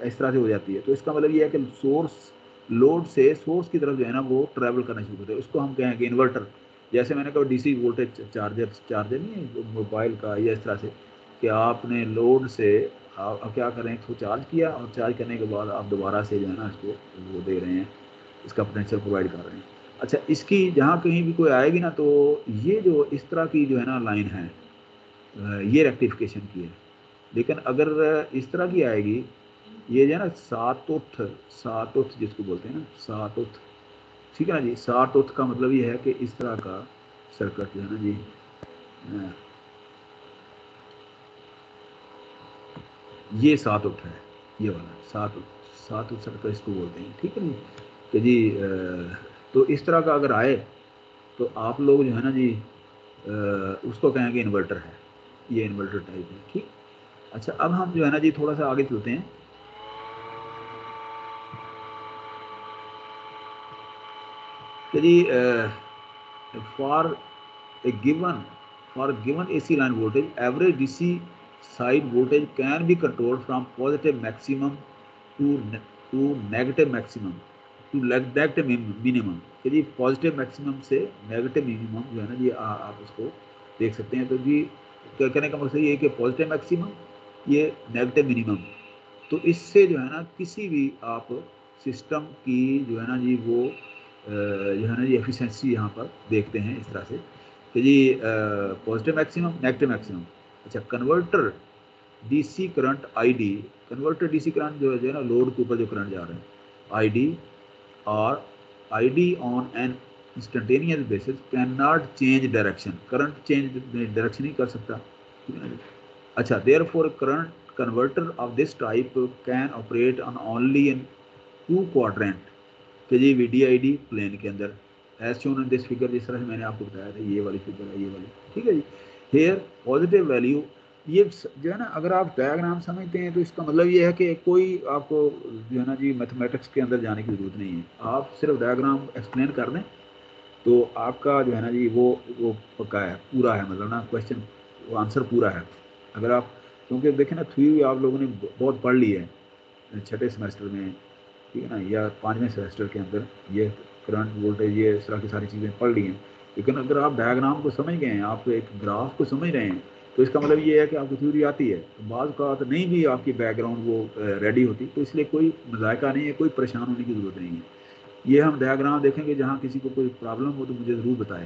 इस तरह से हो जाती है, तो इसका मतलब ये है कि सोर्स लोड से सोर्स की तरफ जो है ना वो ट्रैवल करना शुरू करते हैं, उसको हम कहेंगे इन्वर्टर। जैसे मैंने कहा DC वोल्टेज चार्जर नहीं है मोबाइल का, या इस तरह से कि आपने लोड से आप क्या करें, इसको चार्ज किया और चार्ज करने के बाद आप दोबारा से जो है ना इसको वो दे रहे हैं, इसका पोटेंशियल प्रोवाइड कर रहे हैं। अच्छा, इसकी जहाँ कहीं भी कोई आएगी ना, तो ये जो इस तरह की जो है ना लाइन है, ये रेक्टिफिकेशन की है। लेकिन अगर इस तरह की आएगी, ये जो है ना सातुथ जिसको बोलते हैं ना, सातुथ, ठीक है ना जी। सातुथ का मतलब ये है कि इस तरह का सर्किट जो है ना जी, ये सातुथ है, ये वाला सातुथ सर्किट इसको बोलते हैं, ठीक है जी। कि जी तो इस तरह का अगर आए तो आप लोग जो है ना जी उसको कहेंगे इन्वर्टर है, ये इन्वर्टर टाइप है, ठीक। अच्छा, अब हम जो है ना जी थोड़ा सा आगे चलते हैं कि जी for a given AC line voltage, average DC side voltage can be controlled from positive maximum to negative maximum to negative minimum। यदि पॉजिटिव मैक्सिमम से नेगेटिव मिनिमम जो है ना जी आप उसको देख सकते हैं। तो जी कहने का मकसद ये है कि पॉजिटिव मैक्सिमम, ये नेगेटिव मिनिमम, तो इससे जो है ना किसी भी आप सिस्टम की जो है ना जी वो जो है ना जी एफिशिएंसी यहाँ पर देखते हैं इस तरह से कि जी पॉजिटिव मैक्सिमम, नेगेटिव मैक्सिमम। अच्छा, converter DC current ID, converter DC current जो है ना लोड के ऊपर जो करंट जा रहे हैं ID, और ID on an instantaneous basis can not change direction, current change direction ही कर सकता, ठीक है ना जी। अच्छा, therefore current converter of this type can operate on only in two quadrant कि जी VDID प्लेन के अंदर, as shown in this figure, जिस तरह से मैंने आपको बताया था, ये वाली फिगर है, ये वाली, ठीक है जी। हेयर पॉजिटिव वैल्यू, ये जो है ना अगर आप डायग्राम समझते हैं तो इसका मतलब ये है कि कोई आपको जो है ना जी मैथमेटिक्स के अंदर जाने की जरूरत नहीं है, आप सिर्फ डायग्राम एक्सप्लेन कर दें तो आपका जो है ना जी वो पक्का है, पूरा है, मतलब ना क्वेश्चन वो आंसर पूरा है। अगर आप, क्योंकि देखें ना थ्योरी आप लोगों ने बहुत पढ़ ली है छठे सेमेस्टर में, ठीक है ना, या 5वें सेमेस्टर के अंदर ये करंट वोल्टेज ये इस तरह की सारी चीज़ें पढ़ ली हैं। लेकिन अगर आप डायग्राम को समझ गए हैं, आप एक ग्राफ को समझ रहे हैं, तो इसका मतलब ये है कि आपको थ्योरी आती है। तो बाज़ का तो नहीं भी आपकी बैकग्राउंड वो रेडी होती, तो इसलिए कोई मजायका नहीं है, कोई परेशान होने की ज़रूरत नहीं है। ये हम डायग्राम देखेंगे, जहाँ किसी को कोई प्रॉब्लम हो तो मुझे ज़रूर बताएं।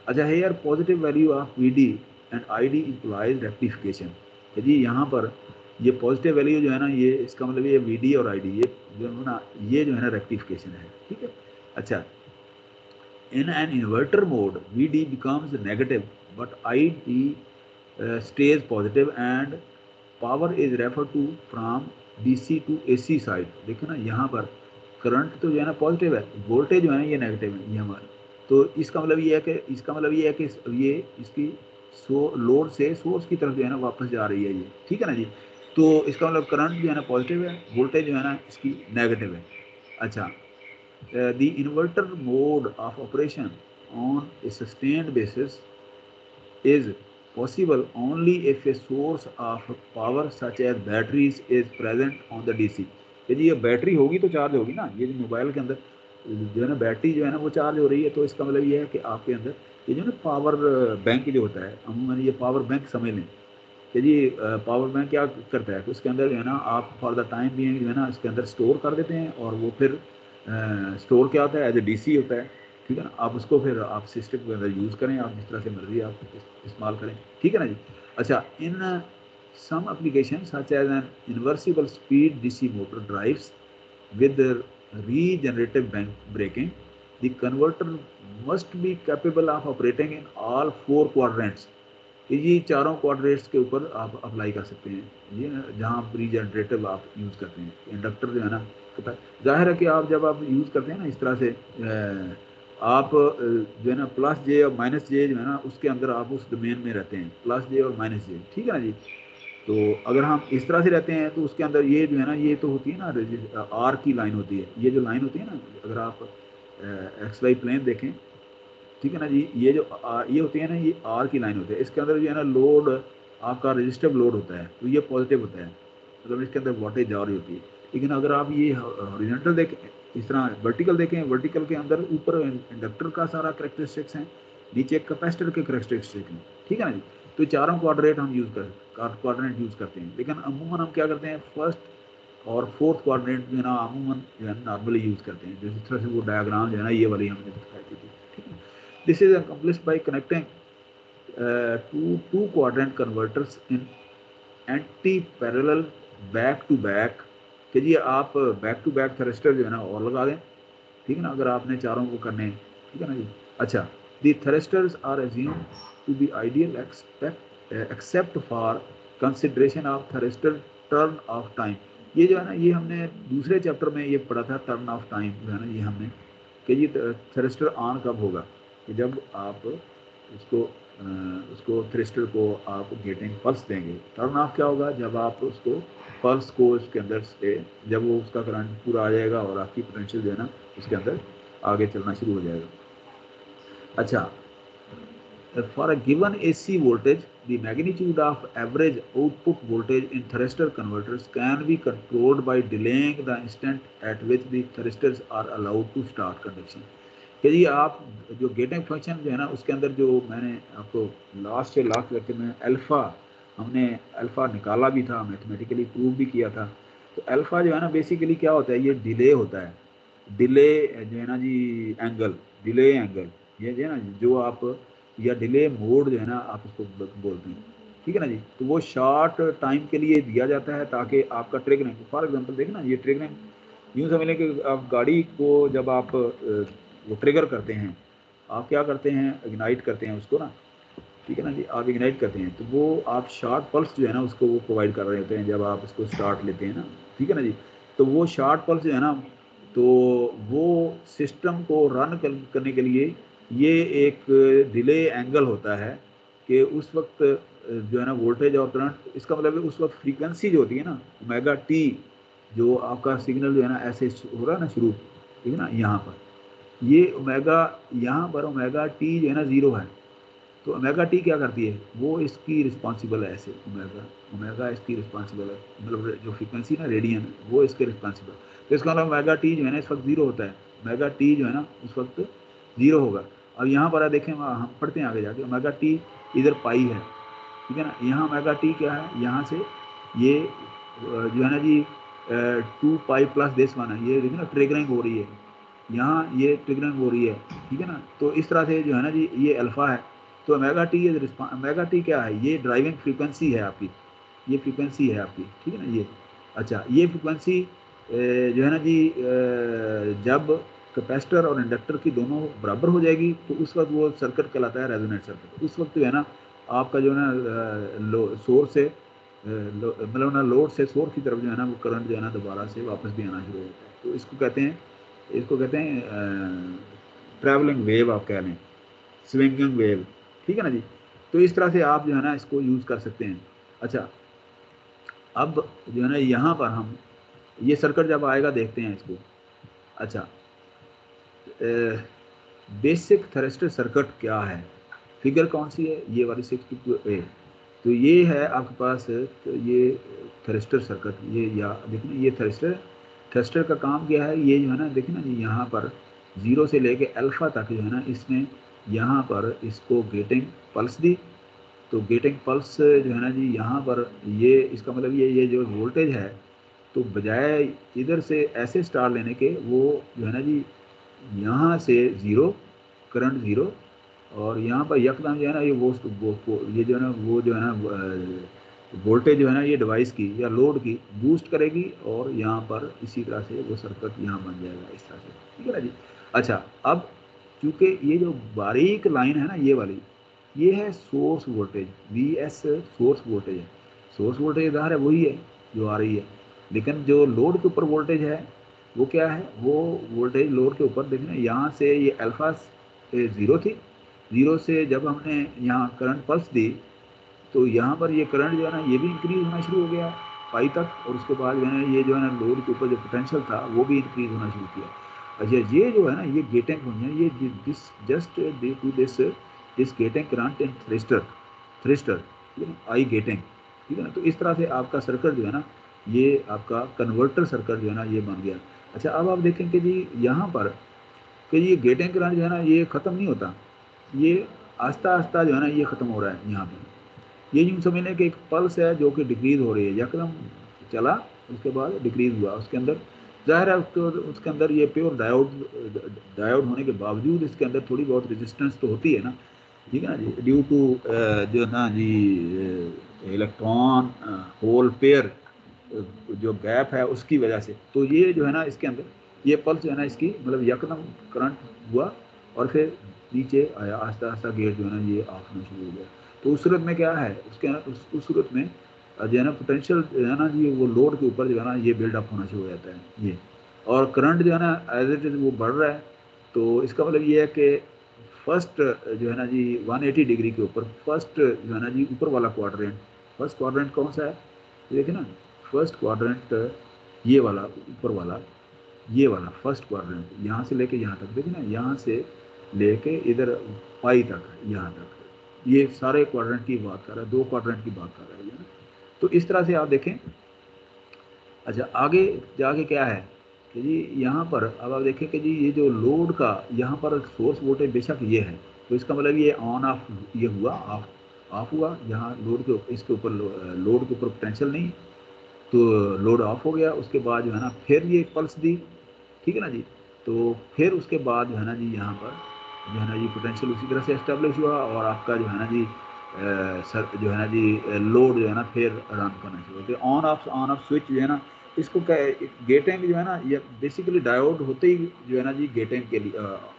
अच्छा, here positive value of VD and ID implies rectification. यदि यहाँ पर ये पॉजिटिव वैल्यू जो है ना, ये इसका मतलब ये VD और ID ये जो है ना, ये जो है ना रेक्टिफिकेशन है, ठीक है। अच्छा, in an inverter mode VD becomes negative but ID stays positive and power is referred to from DC to AC side। देखो ना यहाँ पर करंट तो जो है ना पॉजिटिव है, वोल्टेज जो है ना ये नेगेटिव है, ये हमारा। तो इसका मतलब ये है कि ये इसकी लोड से सोर्स की तरफ जो है ना वापस जा रही है ये, ठीक है ना जी। तो इसका मतलब करंट जो है ना पॉजिटिव है, वोल्टेज जो है ना इसकी नेगेटिव है। अच्छा, the inverter mode of operation on a sustained basis is possible only if a source of power such as batteries is present on the DC। यदि ये बैटरी होगी तो चार्ज होगी ना, ये जो मोबाइल के अंदर जो है ना बैटरी जो है ना वो चार्ज हो रही है, तो इसका मतलब ये है कि आपके अंदर ये जो ना पावर बैंक जो होता है, अमूमन ये पावर बैंक समझ लें, कि जी पावर बैंक क्या करता है कि उसके अंदर जो है ना आप फॉर द टाइम भी जो है ना इसके अंदर स्टोर कर देते हैं, और वो फिर स्टोर क्या होता है, एज ए डीसी होता है, ठीक है ना। आप उसको फिर आप सिस्टम के अंदर यूज़ करें, आप जिस तरह से मर्जी आप इस्तेमाल करें, ठीक है ना जी। अच्छा, इन some applications such as an inversible speed DC motor drives with regenerative braking, the converter must be capable of operating in all 4 quadrants। ये चारों क्वाड्रेंट्स के ऊपर आप अप्लाई कर सकते हैं, ये जहाँ आप रीजनरेटिव आप यूज़ करते हैं। इंडक्टर जो है ना, जाहिर है कि आप जब आप यूज़ करते हैं ना इस तरह से आप जो है ना प्लस जे और माइनस जे जो है ना उसके अंदर आप उस डोमेन में रहते हैं, प्लस जे और माइनस जे, ठीक है ना जी। तो अगर हम इस तरह से रहते हैं तो उसके अंदर ये जो है ना, ये तो होती है ना आर की लाइन होती है, ये जो लाइन होती है ना, अगर आप एक्स वाई प्लेन देखें, ठीक है ना जी, ये जो ये होती है ना, ये आर की लाइन होती है, इसके अंदर जो है ना लोड आपका रजिस्टिव लोड होता है, तो ये पॉजिटिव होता है, मतलब इसके अंदर वोल्टेज जा रही होती है। लेकिन अगर आप ये हॉरिजॉन्टल देखें, इस तरह वर्टिकल देखें, वर्टिकल के अंदर ऊपर इंडक्टर का सारा करेक्टरिस्टिक्स हैं, नीचे कैपेसिटर के करेक्टरिस्टिक्स हैं, ठीक है ना जी। तो चारों क्वाड्रेंट हम क्वाड्रेंट यूज़ करते हैं, लेकिन अमूमन हम क्या करते हैं, फर्स्ट और फोर्थ क्वाड्रेंट जो है ना अमूमन जो है नॉर्मली यूज़ करते हैं, जिस तरह से वो डायग्राम जो है ना ये वाली हमने दिखाई थी, ठीक है। This is accomplished by connecting two quadrant converters in anti parallel back to back, कि जी आप बैक टू बैक थ्रस्टर जो है ना और लगा दें, ठीक है ना, अगर आपने चारों को करने हैं, ठीक है ना जी। अच्छा, the thrusters are assume to be ideal except for consideration of thruster turn off time. ये जो है ना, ये हमने दूसरे चैप्टर में ये पढ़ा था, टर्न ऑफ टाइम जो है ना, ये हमने कि ये थ्रस्टर ऑन कब होगा, कि जब आप उसको थ्रस्टर को आप गेटिंग पल्स देंगे। टर्न ऑफ क्या होगा, जब आप उसको पल्स को इसके अंदर से जब वो उसका करंट पूरा आ जाएगा और आपकी पोटेंशियल जो है ना उसके अंदर आगे चलना शुरू हो जाएगा। अच्छा, for a given AC voltage, the magnitude of average output voltage in thyristor converters can be controlled by delaying the instant at which the thyristors are allowed to start conduction। कि जी आप जो गेटिंग फंक्शन जो है ना उसके अंदर जो मैंने आपको लास्ट से लास्ट लेक्चर में अल्फ़ा, हमने अल्फ़ा निकाला भी था, मैथमेटिकली प्रूव भी किया था। तो अल्फ़ा जो है ना बेसिकली क्या होता है, ये डिले होता है, डिले जो है ना जी एंगल, डिले एंगल, ये जो है ना जो आप, या डिले मोड जो है ना आप उसको बोलते हैं, ठीक है ना जी। तो वो शॉर्ट टाइम के लिए दिया जाता है ताकि आपका ट्रिगरिंग, फॉर एग्जांपल देखना ये ट्रिगरिंग यूँ समझ लें कि आप गाड़ी को जब आप वो ट्रिगर करते हैं, आप क्या करते हैं, इग्नाइट करते हैं उसको ना, ठीक है ना जी, आप इग्नाइट करते हैं तो वो आप शॉर्ट पल्स जो है ना उसको वो प्रोवाइड कर रहे होते हैं जब आप उसको स्टार्ट लेते हैं ना, ठीक है ना जी। तो वो शॉर्ट पल्स जो है ना, तो वो सिस्टम को रन करने के लिए ये एक डिले एंगल होता है कि उस वक्त जो है ना वोल्टेज और करंट, इसका मतलब है उस वक्त फ्रीक्वेंसी जो होती है ना ओमेगा टी, जो आपका सिग्नल जो है ना ऐसे हो रहा है ना शुरू, ठीक है ना, यहाँ पर ये ओमेगा, यहाँ पर ओमेगा टी जो है ना ज़ीरो है, तो ओमेगा टी क्या करती है, वो इसकी रिस्पॉन्सिबल है, ऐसे ओमेगा, ओमेगा इसकी रिस्पॉन्सिबल है, मतलब जो फ्रीक्वेंसी ना रेडियन वो इसके रिस्पॉन्सिबल। तो इसका मतलब ओमेगा टी जो है ना इस वक्त जीरो होता है, ओमेगा टी जो है ना उस वक्त जीरो होगा। अब यहाँ पर देखें, हम पढ़ते हैं आगे जाके, ओमेगा टी इधर पाई है, ठीक है ना, यहाँ ओमेगा टी क्या है, यहाँ से ये जो है ना जी 2 पाई प्लस दिस वन है, ये देखिए ना ट्रिगरिंग हो रही है, यहाँ ये ट्रिगरिंग हो रही है, ठीक है ना। तो इस तरह से जो है ना जी ये अल्फ़ा है, तो ओमेगा टी ओमेगा टी क्या है, ये ड्राइविंग फ्रीक्वेंसी है आपकी, ये फ्रीक्वेंसी है आपकी, ठीक है ना ये। अच्छा, ये फ्रीक्वेंसी जो है ना जी जब कैपेसिटर और इंडक्टर की दोनों बराबर हो जाएगी तो उस वक्त वो सर्किट कहलाता है रेजोनेंट सर्किट। उस वक्त जो है ना आपका जो है ना सोर्स से मतलब ना लोड से सोर्स की तरफ जो है ना वो करंट जो है ना दोबारा से वापस भी आना शुरू होता है। तो इसको कहते हैं ट्रैवलिंग वेव, आप कह लें स्विंगिंग वेव, ठीक है ना जी। तो इस तरह से आप जो है ना इसको यूज़ कर सकते हैं। अच्छा, अब जो है ना यहाँ पर हम ये सर्किट जब आएगा देखते हैं इसको। अच्छा, बेसिक थ्रस्टर सर्किट क्या है, फिगर कौन सी है, ये वाली 62A। तो ये है आपके पास, तो ये थ्रस्टर सर्किट, ये या देखिए ये थ्रस्टर का काम क्या है, ये जो है ना देखिए ना जी यहाँ पर 0 से लेके अल्फ़ा तक जो है ना इसने यहाँ पर इसको गेटिंग पल्स दी, तो गेटिंग पल्स जो है ना जी यहाँ पर ये इसका मतलब ये जो वोल्टेज है, तो बजाय इधर से ऐसे स्टार लेने के वो जो है ना जी यहाँ से ज़ीरो, करंट ज़ीरो, और यहाँ पर यकदम जो है ना ये ये जो है ना वो जो है ना वोल्टेज जो है ना ये डिवाइस की या लोड की बूस्ट करेगी, और यहाँ पर इसी तरह से वो सर्किट यहाँ बन जाएगा इस तरह से, ठीक है ना जी। अच्छा, अब चूँकि ये जो बारीक लाइन है ना ये वाली, ये है source voltage, VS source voltage है। सोर्स वोल्टेज इधर है वही है जो आ रही है, लेकिन जो लोड के ऊपर वोल्टेज है वो क्या है, वो वोल्टेज लोड के ऊपर देखना, यहाँ से ये अल्फा ज़ीरो थी, ज़ीरो से जब हमने यहाँ करंट पल्स दी तो यहाँ पर ये करंट जो है ना ये भी इंक्रीज होना शुरू हो गया पाई तक, और उसके बाद जो है ना ये जो है ना लोड के ऊपर जो पोटेंशियल था वो भी इंक्रीज होना शुरू किया। अच्छा, ये जो है ना ये गेटिंग फंक्शन, ये this just due to this gating current in thyristor, ठीक है, आई गेटिंग, ठीक है ना। तो इस तरह से आपका सर्किट जो है ना ये आपका कन्वर्टर सर्किट जो है ना ये बन गया। अच्छा, अब आप देखें कि जी यहाँ पर कि ये गेटिंग करंट जो है ना ये ख़त्म नहीं होता, ये आस्ता आस्ता जो है ना ये ख़त्म हो रहा है यहाँ पर। ये यूँ समझ लें कि एक पल्स है जो कि डिक्रीज हो रही है, यकदम चला उसके बाद डिक्रीज हुआ, उसके अंदर ज़ाहिर है उसके अंदर ये प्योर डायोड होने के बावजूद इसके अंदर थोड़ी बहुत रेजिस्टेंस तो होती है ना, ठीक है ना जी, ड्यू टू जो ना जी इलेक्ट्रॉन होल पेयर जो गैप है उसकी वजह से। तो ये जो है ना इसके अंदर ये पल्स जो है ना इसकी मतलब यकदम करंट हुआ और फिर नीचे आया, आस्ता आस्ता गेट जो है ना ये ऑफ होना शुरू हो गया। तो उस सूरत में क्या है उसके उस सूरत में जो है ना पोटेंशियल जो है ना जी वो लोड के ऊपर जो है ना ये बिल्डअप होना शुरू हो जाता है ये, और करंट जो है ना एज इट इज़ वो बढ़ रहा है। तो इसका मतलब ये है कि फर्स्ट जो है ना जी 180 डिग्री के ऊपर फर्स्ट जो है ना जी ऊपर वाला क्वाड्रेंट, फर्स्ट क्वाड्रेंट कौन सा है देखिए ना, फर्स्ट क्वाड्रेंट ये वाला ऊपर वाला, ये वाला फर्स्ट क्वाड्रेंट यहाँ से लेके यहाँ तक देखिए ना, यहाँ से लेके इधर पाई तक यहाँ तक, ये सारे क्वाड्रेंट की बात कर रहा है, दो क्वाड्रेंट की बात कर रहा है ना। तो इस तरह से आप देखें। अच्छा, आगे जाके क्या है कि जी यहाँ पर अब आप देखें कि जी ये जो लोड का यहाँ पर सोर्स वोल्टेज बेशक ये है, तो इसका मतलब ये ऑन ऑफ ये हुआ, ऑफ हुआ, यहाँ लोड के इसके ऊपर लोड के ऊपर पोटेंशियल नहीं, तो लोड ऑफ हो गया। उसके बाद जो है ना फिर ये पल्स दी, ठीक है ना जी, तो फिर उसके बाद जो है ना जी यहाँ पर जो है ना जी पोटेंशियल उसी तरह से एस्टेब्लिश हुआ, और आपका जो है ना जी सर जो है ना जी लोड जो है ना फिर रन करना शुरू होते, ऑन ऑफ स्विच जो है ना इसको गेटिंग जो है ना ये बेसिकली डायोड होते ही जो है ना जी गेटिंग के लिए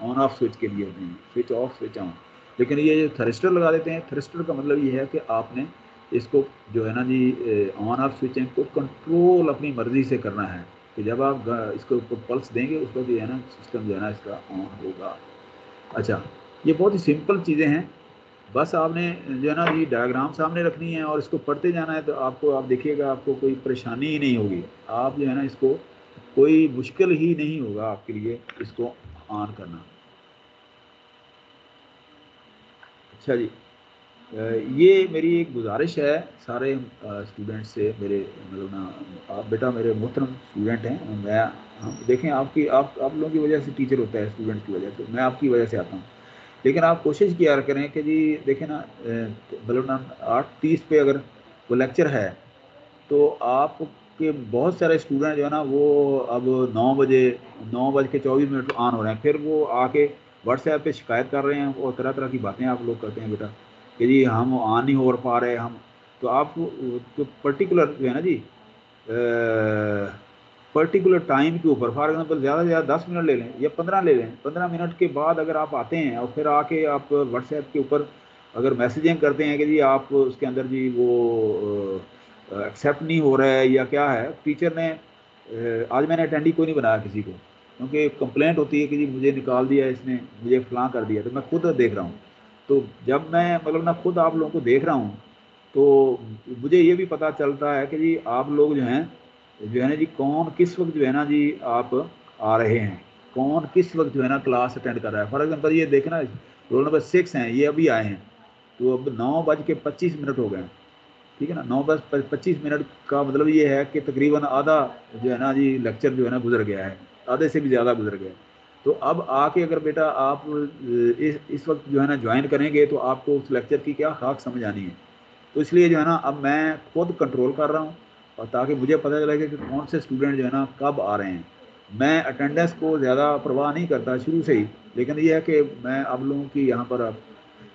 ऑन ऑफ स्विच के लिए होते हैं, स्विच ऑफ स्विच ऑन। लेकिन ये जो थ्रिस्टर लगा देते हैं, थ्रिस्टर का मतलब ये है कि आपने इसको जो है ना जी ऑन ऑफ स्विचिंग को कंट्रोल अपनी मर्जी से करना है कि जब आप इसको ऊपर पल्स देंगे उस वक्त जो है ना सिस्टम जो है ना इसका ऑन होगा। अच्छा, ये बहुत ही सिंपल चीज़ें हैं, बस आपने जो है ना ये डायग्राम सामने रखनी है और इसको पढ़ते जाना है, तो आपको आप देखिएगा आपको कोई परेशानी ही नहीं होगी, आप जो है ना इसको कोई मुश्किल ही नहीं होगा आपके लिए इसको ऑन करना। अच्छा जी, ये मेरी एक गुजारिश है सारे स्टूडेंट से, मेरे मतलब ना आप बेटा मेरे मोहतरम स्टूडेंट हैं, मैं हम देखें आपकी आप लोगों की वजह से टीचर होता है स्टूडेंट की वजह से, मैं आपकी वजह से आता हूँ। लेकिन आप कोशिश किया करें कि जी देखें ना मतलब ना 8:30 पे अगर वो लेक्चर है तो आपके बहुत सारे स्टूडेंट जो है ना वो अब 9 बजे 9:24 ऑन हो रहे हैं, फिर वो आके व्हाट्सएप पे शिकायत कर रहे हैं और तरह तरह की बातें आप लोग करते हैं बेटा कि जी हम ऑन नहीं हो पा रहे हम। तो आप तो पर्टिकुलर जो है ना जी पर्टिकुलर टाइम के ऊपर फॉर एग्जांपल ज़्यादा से ज़्यादा 10 मिनट ले लें या 15 ले लें, 15 मिनट के बाद अगर आप आते हैं और फिर आके आप व्हाट्सएप के ऊपर अगर मैसेजिंग करते हैं कि जी आप उसके अंदर जी वो एक्सेप्ट नहीं हो रहा है या क्या है, टीचर ने आज मैंने अटेंडी कोई नहीं बनाया किसी को, क्योंकि कंप्लेंट होती है कि जी मुझे निकाल दिया इसने, मुझे फलां कर दिया, तो मैं खुद देख रहा हूँ। तो जब मैं मतलब ना खुद आप लोगों को देख रहा हूँ तो मुझे ये भी पता चलता है कि जी आप लोग जो है ना जी कौन किस वक्त जो है ना जी आप आ रहे हैं, कौन किस वक्त जो है ना क्लास अटेंड कर रहा है। फॉर एग्जाम्पल ये देखना रोल नंबर 6 हैं, ये अभी आए हैं, तो अब 9:25 हो गए हैं, ठीक है ना। 9:25 का मतलब ये है कि तकरीबन आधा जो है ना जी लेक्चर जो है ना गुजर गया है, आधे से भी ज़्यादा गुजर गया है। तो अब आके अगर बेटा आप इस वक्त जो है ना ज्वाइन करेंगे तो आपको उस लेक्चर की क्या खाक समझ आनी है। तो इसलिए जो है ना अब मैं खुद कंट्रोल कर रहा हूँ, और ताकि मुझे पता चले कि कौन से स्टूडेंट जो है ना कब आ रहे हैं। मैं अटेंडेंस को ज़्यादा परवाह नहीं करता शुरू से ही, लेकिन ये है कि मैं आप लोगों की यहाँ पर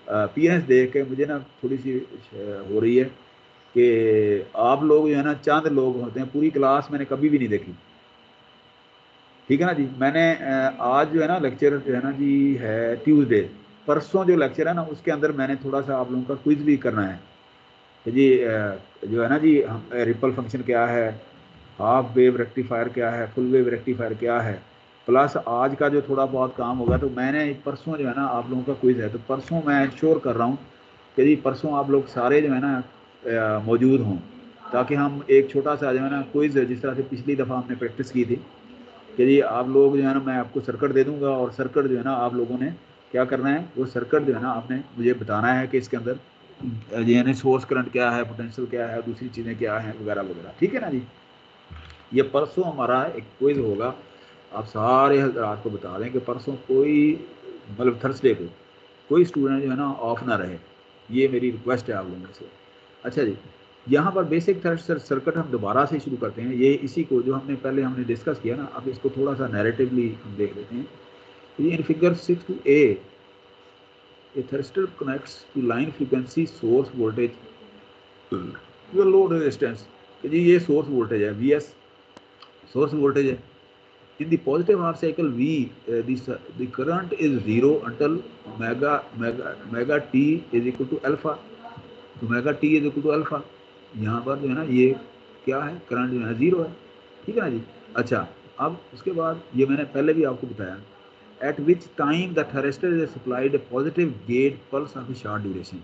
अपीयरेंस देख के मुझे ना थोड़ी सी हो रही है कि आप लोग जो है ना चंद लोग होते हैं, पूरी क्लास मैंने कभी भी नहीं देखी। ठीक है ना जी। मैंने आज जो है ना लेक्चर जो है ना जी है ट्यूसडे, परसों जो लेक्चर है ना उसके अंदर मैंने थोड़ा सा आप लोगों का क्विज भी करना है कि जी जो है ना जी रिपल फंक्शन क्या है, हाफ वेव रेक्टिफायर क्या है, फुल वेव रेक्टिफायर क्या है, प्लस आज का जो थोड़ा बहुत काम होगा। तो मैंने परसों जो है ना आप लोगों का क्विज है, तो परसों मैं श्योर कर रहा हूँ कि जी परसों आप लोग सारे जो है ना मौजूद हों, ताकि हम एक छोटा सा जो है ना क्विज, जिस तरह से पिछली दफ़ा हमने प्रैक्टिस की थी कि जी आप लोग जो है ना मैं आपको सर्किट दे दूंगा, और सर्किट जो है ना आप लोगों ने क्या करना है, वो सर्किट जो है ना आपने मुझे बताना है कि इसके अंदर यानी सोर्स करंट क्या है, पोटेंशियल क्या है, दूसरी चीज़ें क्या हैं वगैरह वगैरह। ठीक है ना जी। ये परसों हमारा एक क्विज होगा। आप सारे हजरात को बता दें कि परसों कोई मतलब थर्सडे को कोई स्टूडेंट जो है ना ऑफ ना रहे, ये मेरी रिक्वेस्ट है आप लोगों से। अच्छा जी, यहाँ पर बेसिक सर्किट हम दोबारा से शुरू करते हैं। ये इसी को जो हमने डिस्कस किया ना, अब इसको थोड़ा सा नैरेटिवली हम देख लेते हैं। ये in figure 6 a thyristor connects to line frequency source voltage to a load resistance। कि जी ये सोर्स वोल्टेज है Vs, सोर्स वोल्टेज है। In the positive half cycle V, the current is 0 until omega t is equal to alpha। तो omega t is equal to alpha। यहाँ पर जो है ना ये क्या है, करंट जो है जीरो है। ठीक है ना जी। अच्छा, अब उसके बाद ये मैंने पहले भी आपको बताया, at which time the thyristor is supplied a positive gate pulse of a short duration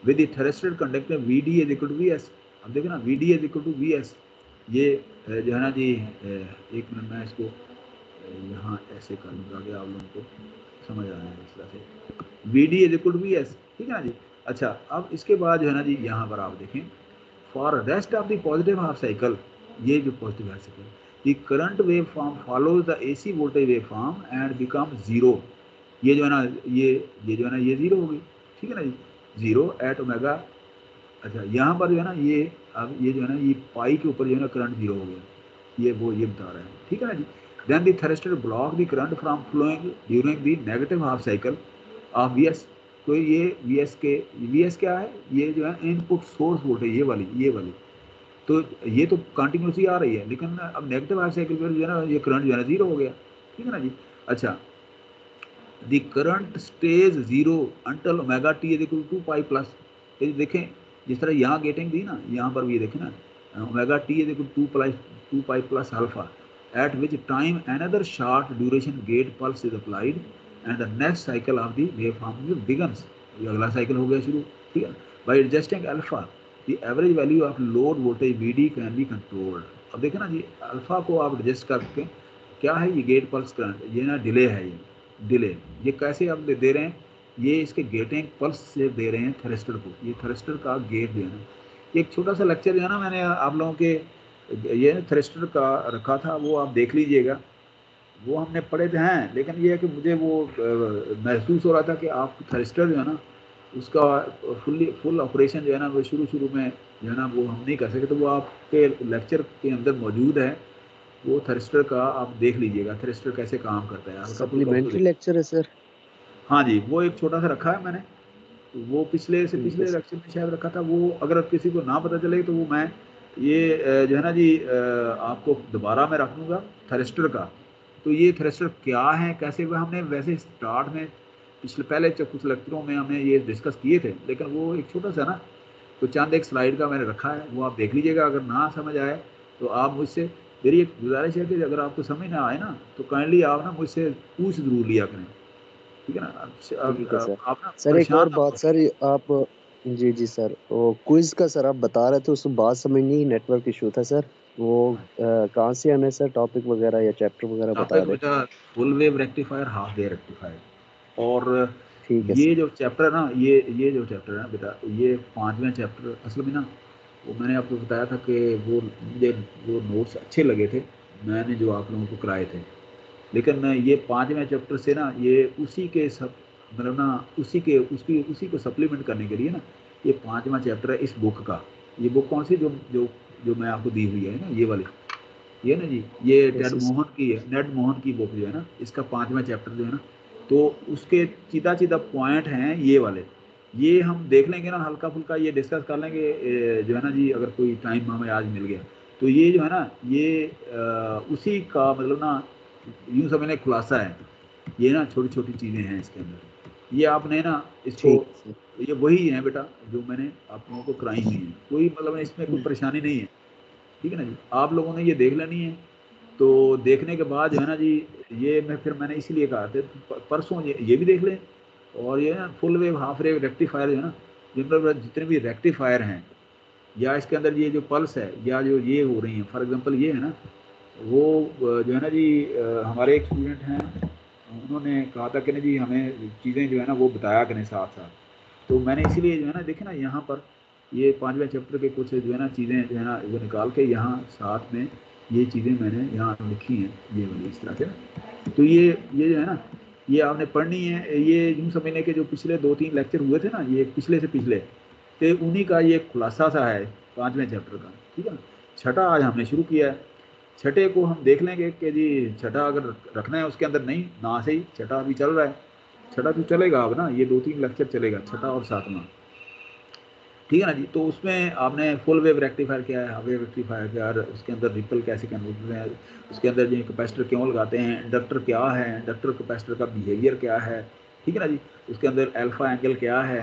with the thyristor conductor Vd is equal to Vs। अब देखो ना Vd is equal to Vs। ये जो है ना जी एक मिनट मैं इसको यहाँ ऐसे कर लूँगा कि आप लोगों को समझ आ जाए इस तरह से। Vd is equal to Vs। ठीक है ना जी। अच्छा, अब इसके बाद जो है ना जी यहाँ पर आप देखें, for rest of the positive half cycle, ये जो positive half cycle, the current wave form follows the AC voltage wave form and become zero. ये जो है ना ये जो है ना ये जीरो होगी। ठीक है ना जी, जीरो एट ओमेगा। अच्छा, यहाँ पर जो है ना ये अब ये जो है ना ये पाई के ऊपर जो है ना करंट जीरो हो गया, ये बता रहा है। ठीक है ना जी। Then the thyristor block the current from flowing during the negative half cycle of Vs। तो ये Vs क्या है, ये जो है इनपुट सोर्स वोल्टेज, ये वाली। तो ये तो कंटिन्यूसली आ रही है, लेकिन अब नेगेटिव हाफ साइकिल पर जो है ना ये करंट जो है ना जीरो हो गया। ठीक है ना जी। अच्छा, the current stays zero until omega T is equal to pi plus. ये देखें, जिस तरह यहाँ गेटिंग दी ना, यहाँ पर भी देखें ना, omega T is equal to pi plus alpha, at which time another short duration gate pulse is applied and the next cycle of the wave form begins. ये अगला साइकिल हो गया शुरू। ठीक है। By adjusting alpha the average value of load voltage Vd can be controlled. अब देखें ना जी, अल्फा को आप एडजस्ट करके, क्या है ये गेट पल्स करंट, ये ना डिले है, ये डिले, ये कैसे आप दे रहे हैं, ये इसके गेटिंग पल्स से दे रहे हैं थ्रस्टर को। ये थ्रस्टर का गेट देना, एक छोटा सा लेक्चर जो है ना मैंने आप लोगों के ये थ्रस्टर का रखा था, वो आप देख लीजिएगा, वो हमने पढ़े थे हैं। लेकिन ये है कि मुझे वो महसूस हो रहा था कि आप थ्रस्टर जो है ना उसका फुल ऑपरेशन जो है ना वो शुरू में जो है ना वो हम नहीं कर सके, तो वो आपके लेक्चर के अंदर मौजूद है। वो थ्रस्टर का आप देख लीजिएगा, थ्रस्टर कैसे काम करता है, हल्का फुल्का उसको सप्लीमेंट्री देख। लेक्चर है सर? हाँ जी, वो एक छोटा सा रखा है मैंने, तो वो ठीक है पिछले सर। लेक्चर में शायद रखा था। वो अगर किसी को ना पता चले तो वो मैं ये जो है ना जी आपको दोबारा मैं रख दूंगा थ्रस्टर का। तो ये थ्रस्टर क्या है, कैसे, वह हमने वैसे स्टार्ट में पिछले पहले कुछ लेक्चरों में हमने ये डिस्कस किए थे, लेकिन वो एक छोटा सा ना, तो चंद एक स्लाइड का मैंने रखा है, वो आप देख लीजिएगा। अगर ना समझ आए तो आप मुझसे, मेरी एक गुजारिश है कि अगर आपको समझ ना आए ना तो काइंडली आप ना मुझसे पूछ ज़रूर लिया करें। ठीक है ना। ठीक है सर। आप ना सर एक परेशान और ना बात हो। सर, आप जी जी सर, वो क्विज का सर आप बता रहे थे, उसमें बात समझ नहीं, नेटवर्क इशू था सर। वो कहाँ से हमें सर टॉपिक वगैरह या चैप्टर वगैरह बता टॉपिक दें? बेटा full wave rectifier, half wave rectifier. और ठीक है ये सर। जो चैप्टर है ना, ये जो चैप्टर है ना बेटा, ये 5वें चैप्टर असल में ना, वो मैंने आपको बताया था कि वो मुझे वो नोट्स अच्छे लगे थे, मैंने जो आप लोगों को कराए थे। लेकिन ये 5वें चैप्टर से ना ये उसी के सब मतलब ना उसी को सप्लीमेंट करने के लिए ना ये 5वां चैप्टर है इस बुक का। ये बुक कौन सी जो जो जो मैं आपको दी हुई है ना, ये वाली, ये ना जी, ये टेड मोहन की है, नेड मोहन की बुक जो है ना, इसका 5वां चैप्टर जो है ना, तो उसके सीधा सीधा पॉइंट हैं ये वाले, ये हम देख लेंगे ना, हल्का फुल्का ये डिस्कस कर लेंगे जो है ना जी, अगर कोई टाइम हमें आज मिल गया तो ये जो है ना ये उसी का मतलब ना यूँ समझने खुलासा है, ये ना छोटी छोटी चीज़ें हैं इसके अंदर, ये आपने ना इसको, ये वही है बेटा जो मैंने आप लोगों को कराई हुई है, कोई मतलब इसमें कोई परेशानी नहीं है, ठीक है ना जी। आप लोगों ने ये देख लेनी है, तो देखने के बाद जो है ना जी, ये मैंने इसीलिए कहा था परसों ये भी देख लें, और ये ना full wave half wave rectifier जो है ना, जितने भी रेक्टिफायर हैं या इसके अंदर ये जो पल्स है या जो ये हो रही है, फॉर एग्जांपल ये है ना, वो जो है ना जी हमारे एक स्टूडेंट हैं, उन्होंने कहा था कि ना जी हमें चीज़ें जो है ना वो बताया करें साथ साथ, तो मैंने इसीलिए जो है ना देखे ना यहाँ पर ये 5वें चैप्टर के कुछ जो है ना चीज़ें जो है ना वो निकाल के यहाँ साथ में ये चीज़ें मैंने यहाँ लिखी हैं, ये वाली इस तरह से। तो ये जो है ना ये आपने पढ़नी है, ये यूँ समझने के जो पिछले 2-3 लेक्चर हुए थे ना, ये पिछले से पिछले, तो उन्हीं का ये खुलासा सा है 5वें चैप्टर का, ठीक है ना। छठा आज हमने शुरू किया है, छठे को हम देख लेंगे कि जी छठा अगर रखना है उसके अंदर, नहीं ना से ही छठा अभी चल रहा है, छठा तो चलेगा अब ना, ये 2-3 लेक्चर चलेगा, छठा और 7वां, ठीक है ना जी। तो उसमें आपने फुल वेव रेक्टिफायर क्या है, हाफ वेव रेक्टिफायर क्या है, उसके अंदर रिपल कैसे कन्वर्ट हैं, उसके अंदर जो कैपेसिटर क्यों लगाते हैं, इंडक्टर क्या है, इंडक्टर कैपेसिटर का बिहेवियर क्या है, ठीक है ना जी। उसके अंदर अल्फा एंगल क्या है,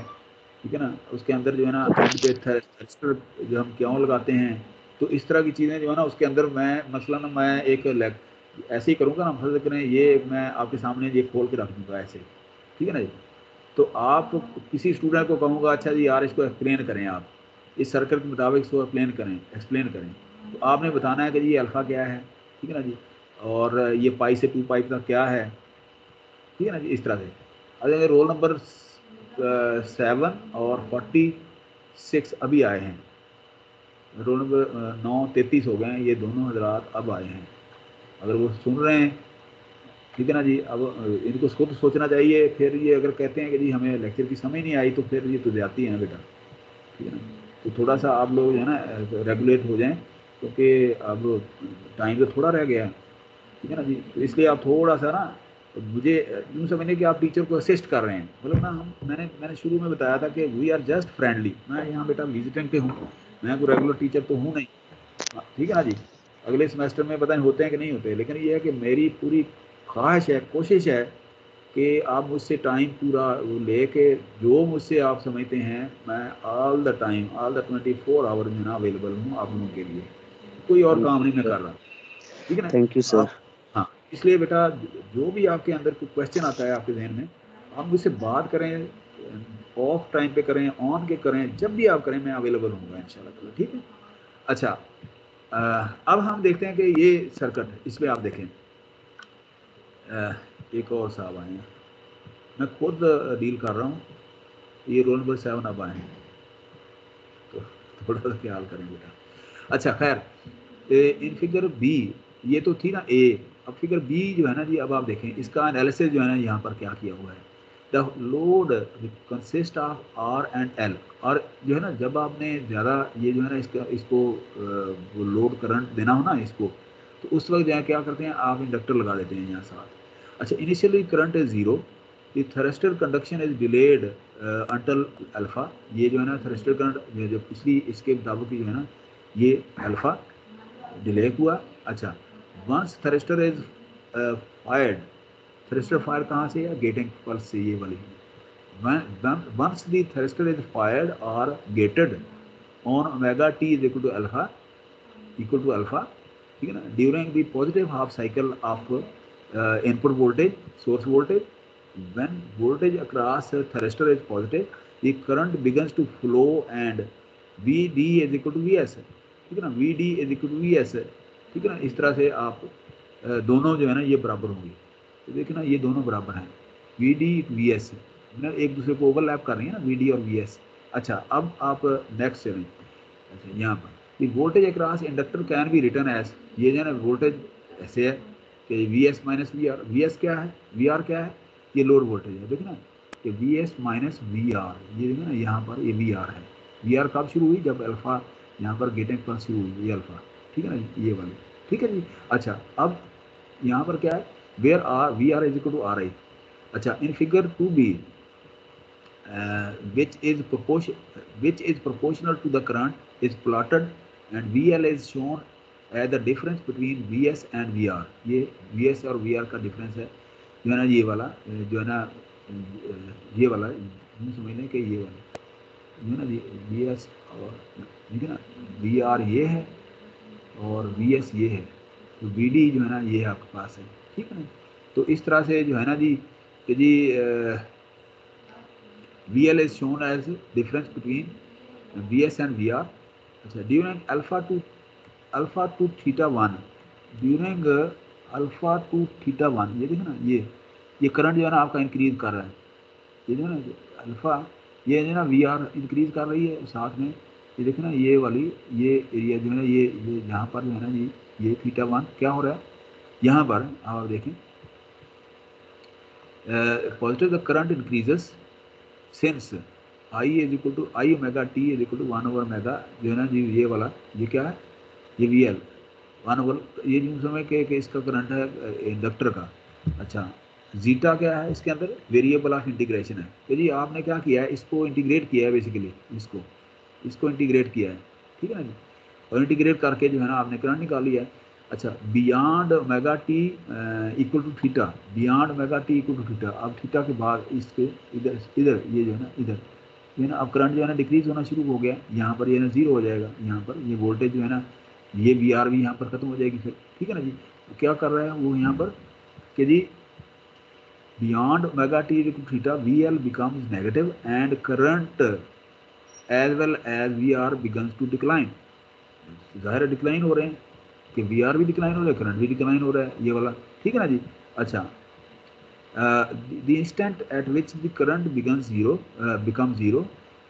ठीक है ना। उसके अंदर जो है ना एंड पे थर्स्टर जो हम क्यों लगाते हैं, तो इस तरह की चीज़ें जो है ना उसके अंदर मैं मसलन मैं एक ऐसे ही करूँगा ना, फर्ज करें ये मैं आपके सामने ये खोल के रख दूँगा ऐसे, ठीक है ना जी। तो आप किसी स्टूडेंट को कहूँगा अच्छा जी यार इसको एक्सप्लेन करें, आप इस सर्कल के मुताबिक इसको एक्सप्लेन करें, तो आपने बताना है कि जी अल्फ़ा क्या है, ठीक है ना जी, और ये पाई से 2 पाई तक क्या है, ठीक है ना जी, इस तरह से। अगर रोल नंबर 7 और 46 अभी आए हैं, रोल नंबर 9-33 हो गए हैं, ये दोनों हजरात अब आए हैं, अगर वो सुन रहे हैं, ठीक है ना जी। अब इनको खुद सोचना चाहिए, फिर ये अगर कहते हैं कि जी हमें लेक्चर की समझ नहीं आई, तो फिर ये तो ज्यादती है ना बेटा, ठीक है ना। तो थोड़ा सा आप लोग जो है ना रेगुलेट हो जाएं, क्योंकि अब टाइम तो थोड़ा रह गया है, ठीक है ना जी। तो इसलिए आप थोड़ा सा ना, मुझे यूँ समझिए कि आप टीचर को असिस्ट कर रहे हैं, मतलब ना हम मैंने शुरू में बताया था कि वी आर जस्ट फ्रेंडली, मैं यहाँ बेटा विजिटिंग पे हूँ, मैं कोई रेगुलर टीचर तो हूँ नहीं, ठीक है ना जी। अगले सेमेस्टर में पता नहीं होते हैं कि नहीं होते, लेकिन ये है कि मेरी पूरी ख्वाहिश है, कोशिश है कि आप मुझसे टाइम पूरा वो लेके जो मुझसे आप समझते हैं, मैं all the time all the 24 hour में ना अवेलेबल हूँ आप लोगों के लिए, कोई और काम नहीं मैं कर रहा, ठीक है ना। Thank you sir. आप हाँ, इसलिए बेटा जो भी आपके अंदर कोई क्वेश्चन आता है आपके जहन में, आप मुझसे बात करें, ऑफ टाइम पे करें, ऑन के करें, जब भी आप करें मैं अवेलेबल हूँगा इंशाल्लाह, ठीक है। अच्छा, अब हम देखते हैं कि ये सर्किट, इसमें आप देखें एक और साहब आए हैं, मैं खुद डील कर रहा हूँ, ये रोल नंबर 7 अब आए हैं, तो थोड़ा सा ख्याल करें बेटा। अच्छा खैर, इन फिगर बी, ये तो थी ना ए, अब फिगर बी जो है ना जी, अब आप देखें इसका एनालिसिस जो है ना यहाँ पर क्या किया हुआ है, the load consist of R and L, और जो है ना जब आपने ज़्यादा ये जो है ना इसको वो लोड करंट देना हो ना इसको, तो उस वक्त जो है क्या करते हैं आप इंडक्टर लगा देते हैं यहाँ साथ। अच्छा, initially current is zero, the thyristor conduction is delayed until alpha, ये जो है ना थर्स्टर करंट जो पिछली इसके मुताबिक जो है ना ये अल्फा डिले हुआ। अच्छा, once thyristor is fired, thyristor fire कहाँ से है, गेटिंग पल्स से, ये वाली, once the thyristor is fired और gated on omega T is equal to alpha, ठीक है ना, during the positive half cycle of input voltage, source voltage, when voltage across a thyristor is positive, the current begins to flow and VD is equal to VS, ठीक है ना, VD is equal to VS, ठीक है ना। इस तरह से आप दोनों जो है ना ये बराबर होंगे, तो देखिए ना ये दोनों बराबर हैं, VD VS ना एक दूसरे को ओवरलैप कर रही है ना VD और VS। अच्छा, अब आप नेक्स्ट चलें, अच्छा यहाँ पर voltage across inductor can be written as, ये जो है ना वोल्टेज ऐसे है, कि V S minus V R. V S क्या है, वी आर क्या है, ये लोड वोल्टेज है। देखो ना कि V S minus V R, ये देखो ना यहाँ पर ये वी आर है। वी आर कब शुरू हुई, जब अल्फा यहाँ पर गेटिंग पर शुरू हुई, ये अल्फा, ठीक है ना, ये वाली, ठीक है जी। अच्छा, अब यहाँ पर क्या है, where R V R is equal to R I. अच्छा, in figure 2b which is proportional to the current is plotted and VL is shown as the difference between VS and VR। ये VS और VR का difference है जो है ना, ये वाला जो है ना, ये वाला समझ लें कि ये वाला जो है ना VS और ठीक है ना, VR ये है और VS ये है, तो VD जो है ना ये आपके पास है, ठीक है ना। तो इस तरह से जो है ना जी कि जी VL is shown as difference between VS and VR। अच्छा, during alpha to theta 1, during alpha to theta 1, ये देखो ना, ये करंट जो है ना आपका इंक्रीज कर रहा है, ये देखो ना अल्फा, ये जो है ना VR इंक्रीज कर रही है, साथ में ये देखो ना ये वाली ये एरिया जो है ना, ये यहाँ पर जो है ना जी ये थीटा 1 क्या हो रहा है यहाँ पर, आप देखें positive the current increases since I is equal to I omega T is equal to 1 over omega जो है ना जी, ये वाला ये क्या है, ये वी एल 1 ओवर, ये जो समय के इसका करंट है इंडक्टर का। अच्छा, जीटा क्या है इसके अंदर, वेरिएबल ऑफ इंटीग्रेशन है। तो जी आपने क्या किया है, इसको इंटीग्रेट किया है बेसिकली, इसको इंटीग्रेट किया है, ठीक है ना जी, और इंटीग्रेट करके जो है ना आपने करंट निकाल लिया है। अच्छा, beyond omega t equal to theta, beyond omega t equal to theta, अब थीटा के बाद इसके इधर इधर ये जो है ना इधर ये ना, अब करंट जो है ना डिक्रीज होना शुरू हो गया, यहाँ पर ये ना जीरो हो जाएगा, यहाँ पर ये वोल्टेज जो है ना ये वी आर भी यहाँ पर खत्म हो जाएगी फिर, ठीक है ना जी। तो क्या कर रहा है वो यहाँ पर कि जी beyond omega t equal to theta V L becomes negative and current as well as V R begins to decline. ज़ाहिर डिक्लाइन हो रहे हैं कि वी आर भी डिक्लाइन हो रहा है, करंट भी डिक्लाइन हो रहा है, ये वाला, ठीक है ना जी। अच्छा, the instant at which the current becomes zero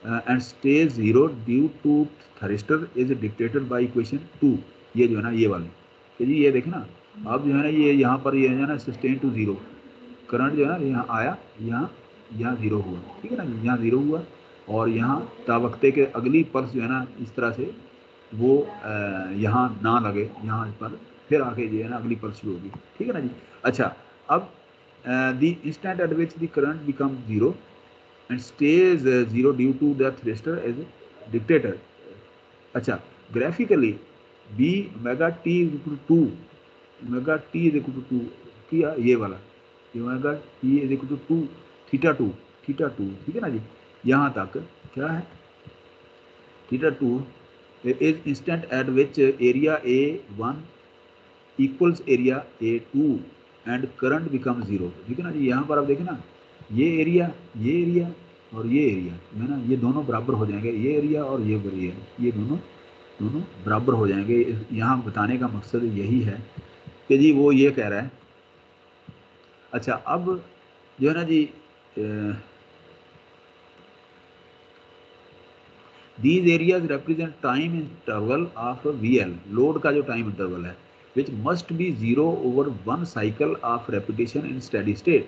and stays zero due to thyristor is dictated by equation 2। ये जो है ना ये वाली कि जी ये देखें ना, अब जो है ना ये यहाँ पर ये है ना सस्टेन टू जीरो, करंट जो है ना यहाँ आया, यहाँ जीरो हुआ, ठीक है ना, यहाँ जीरो हुआ और यहाँ तावक्ते के अगली पल्स जो है ना इस तरह से वो यहाँ ना लगे, यहाँ पर फिर आके जो है ना अगली पल्स शुरू होगी, ठीक है ना जी। अच्छा, अब the instant at which the current becomes zero and stays zero due to the thyristor is dictator। अच्छा, graphically b omega t is equal to 2, omega t is equal to 2 किया ये वाला, omega t is equal to 2 theta 2, ठीक है ना जी। यहाँ तक क्या है, theta 2 is instant at which area A1 equals area A2 and current become zero, ठीक है ना जी। यहाँ पर आप देखें ना ये एरिया और ये एरिया है ना, ये दोनों बराबर हो जाएंगे, ये एरिया और ये एरिया, ये दोनों बराबर हो जाएंगे। यहाँ बताने का मकसद यही है कि जी वो ये कह रहा है। अच्छा, अब जो है ना जी these areas represent time interval of V L, load का जो टाइम इंटरवल है which must be 0 over 1 cycle of repetition in steady state।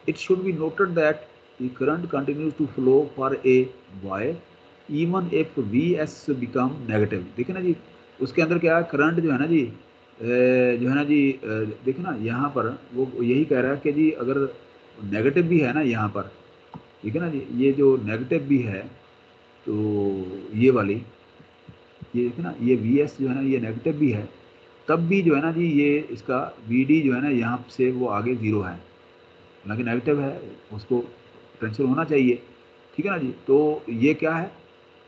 It should be noted that the current continues to flow for a while even if Vs become negative। देखिए ना जी उसके अंदर क्या है, current जो है ना जी जो है ना जी देखिए ना यहाँ पर वो यही कह रहा है कि जी अगर नेगेटिव भी है ना यहाँ पर, ठीक है ना जी, ये जो नेगेटिव भी है तो ये वाली ये देखिए ना ये Vs जो है ना ये नेगेटिव भी है, तब भी जो है ना जी ये इसका Vd जो है ना यहाँ से वो आगे जीरो है, हालांकि नेगेटिव है, उसको पोटेंशियल होना चाहिए, ठीक है ना जी। तो ये क्या है,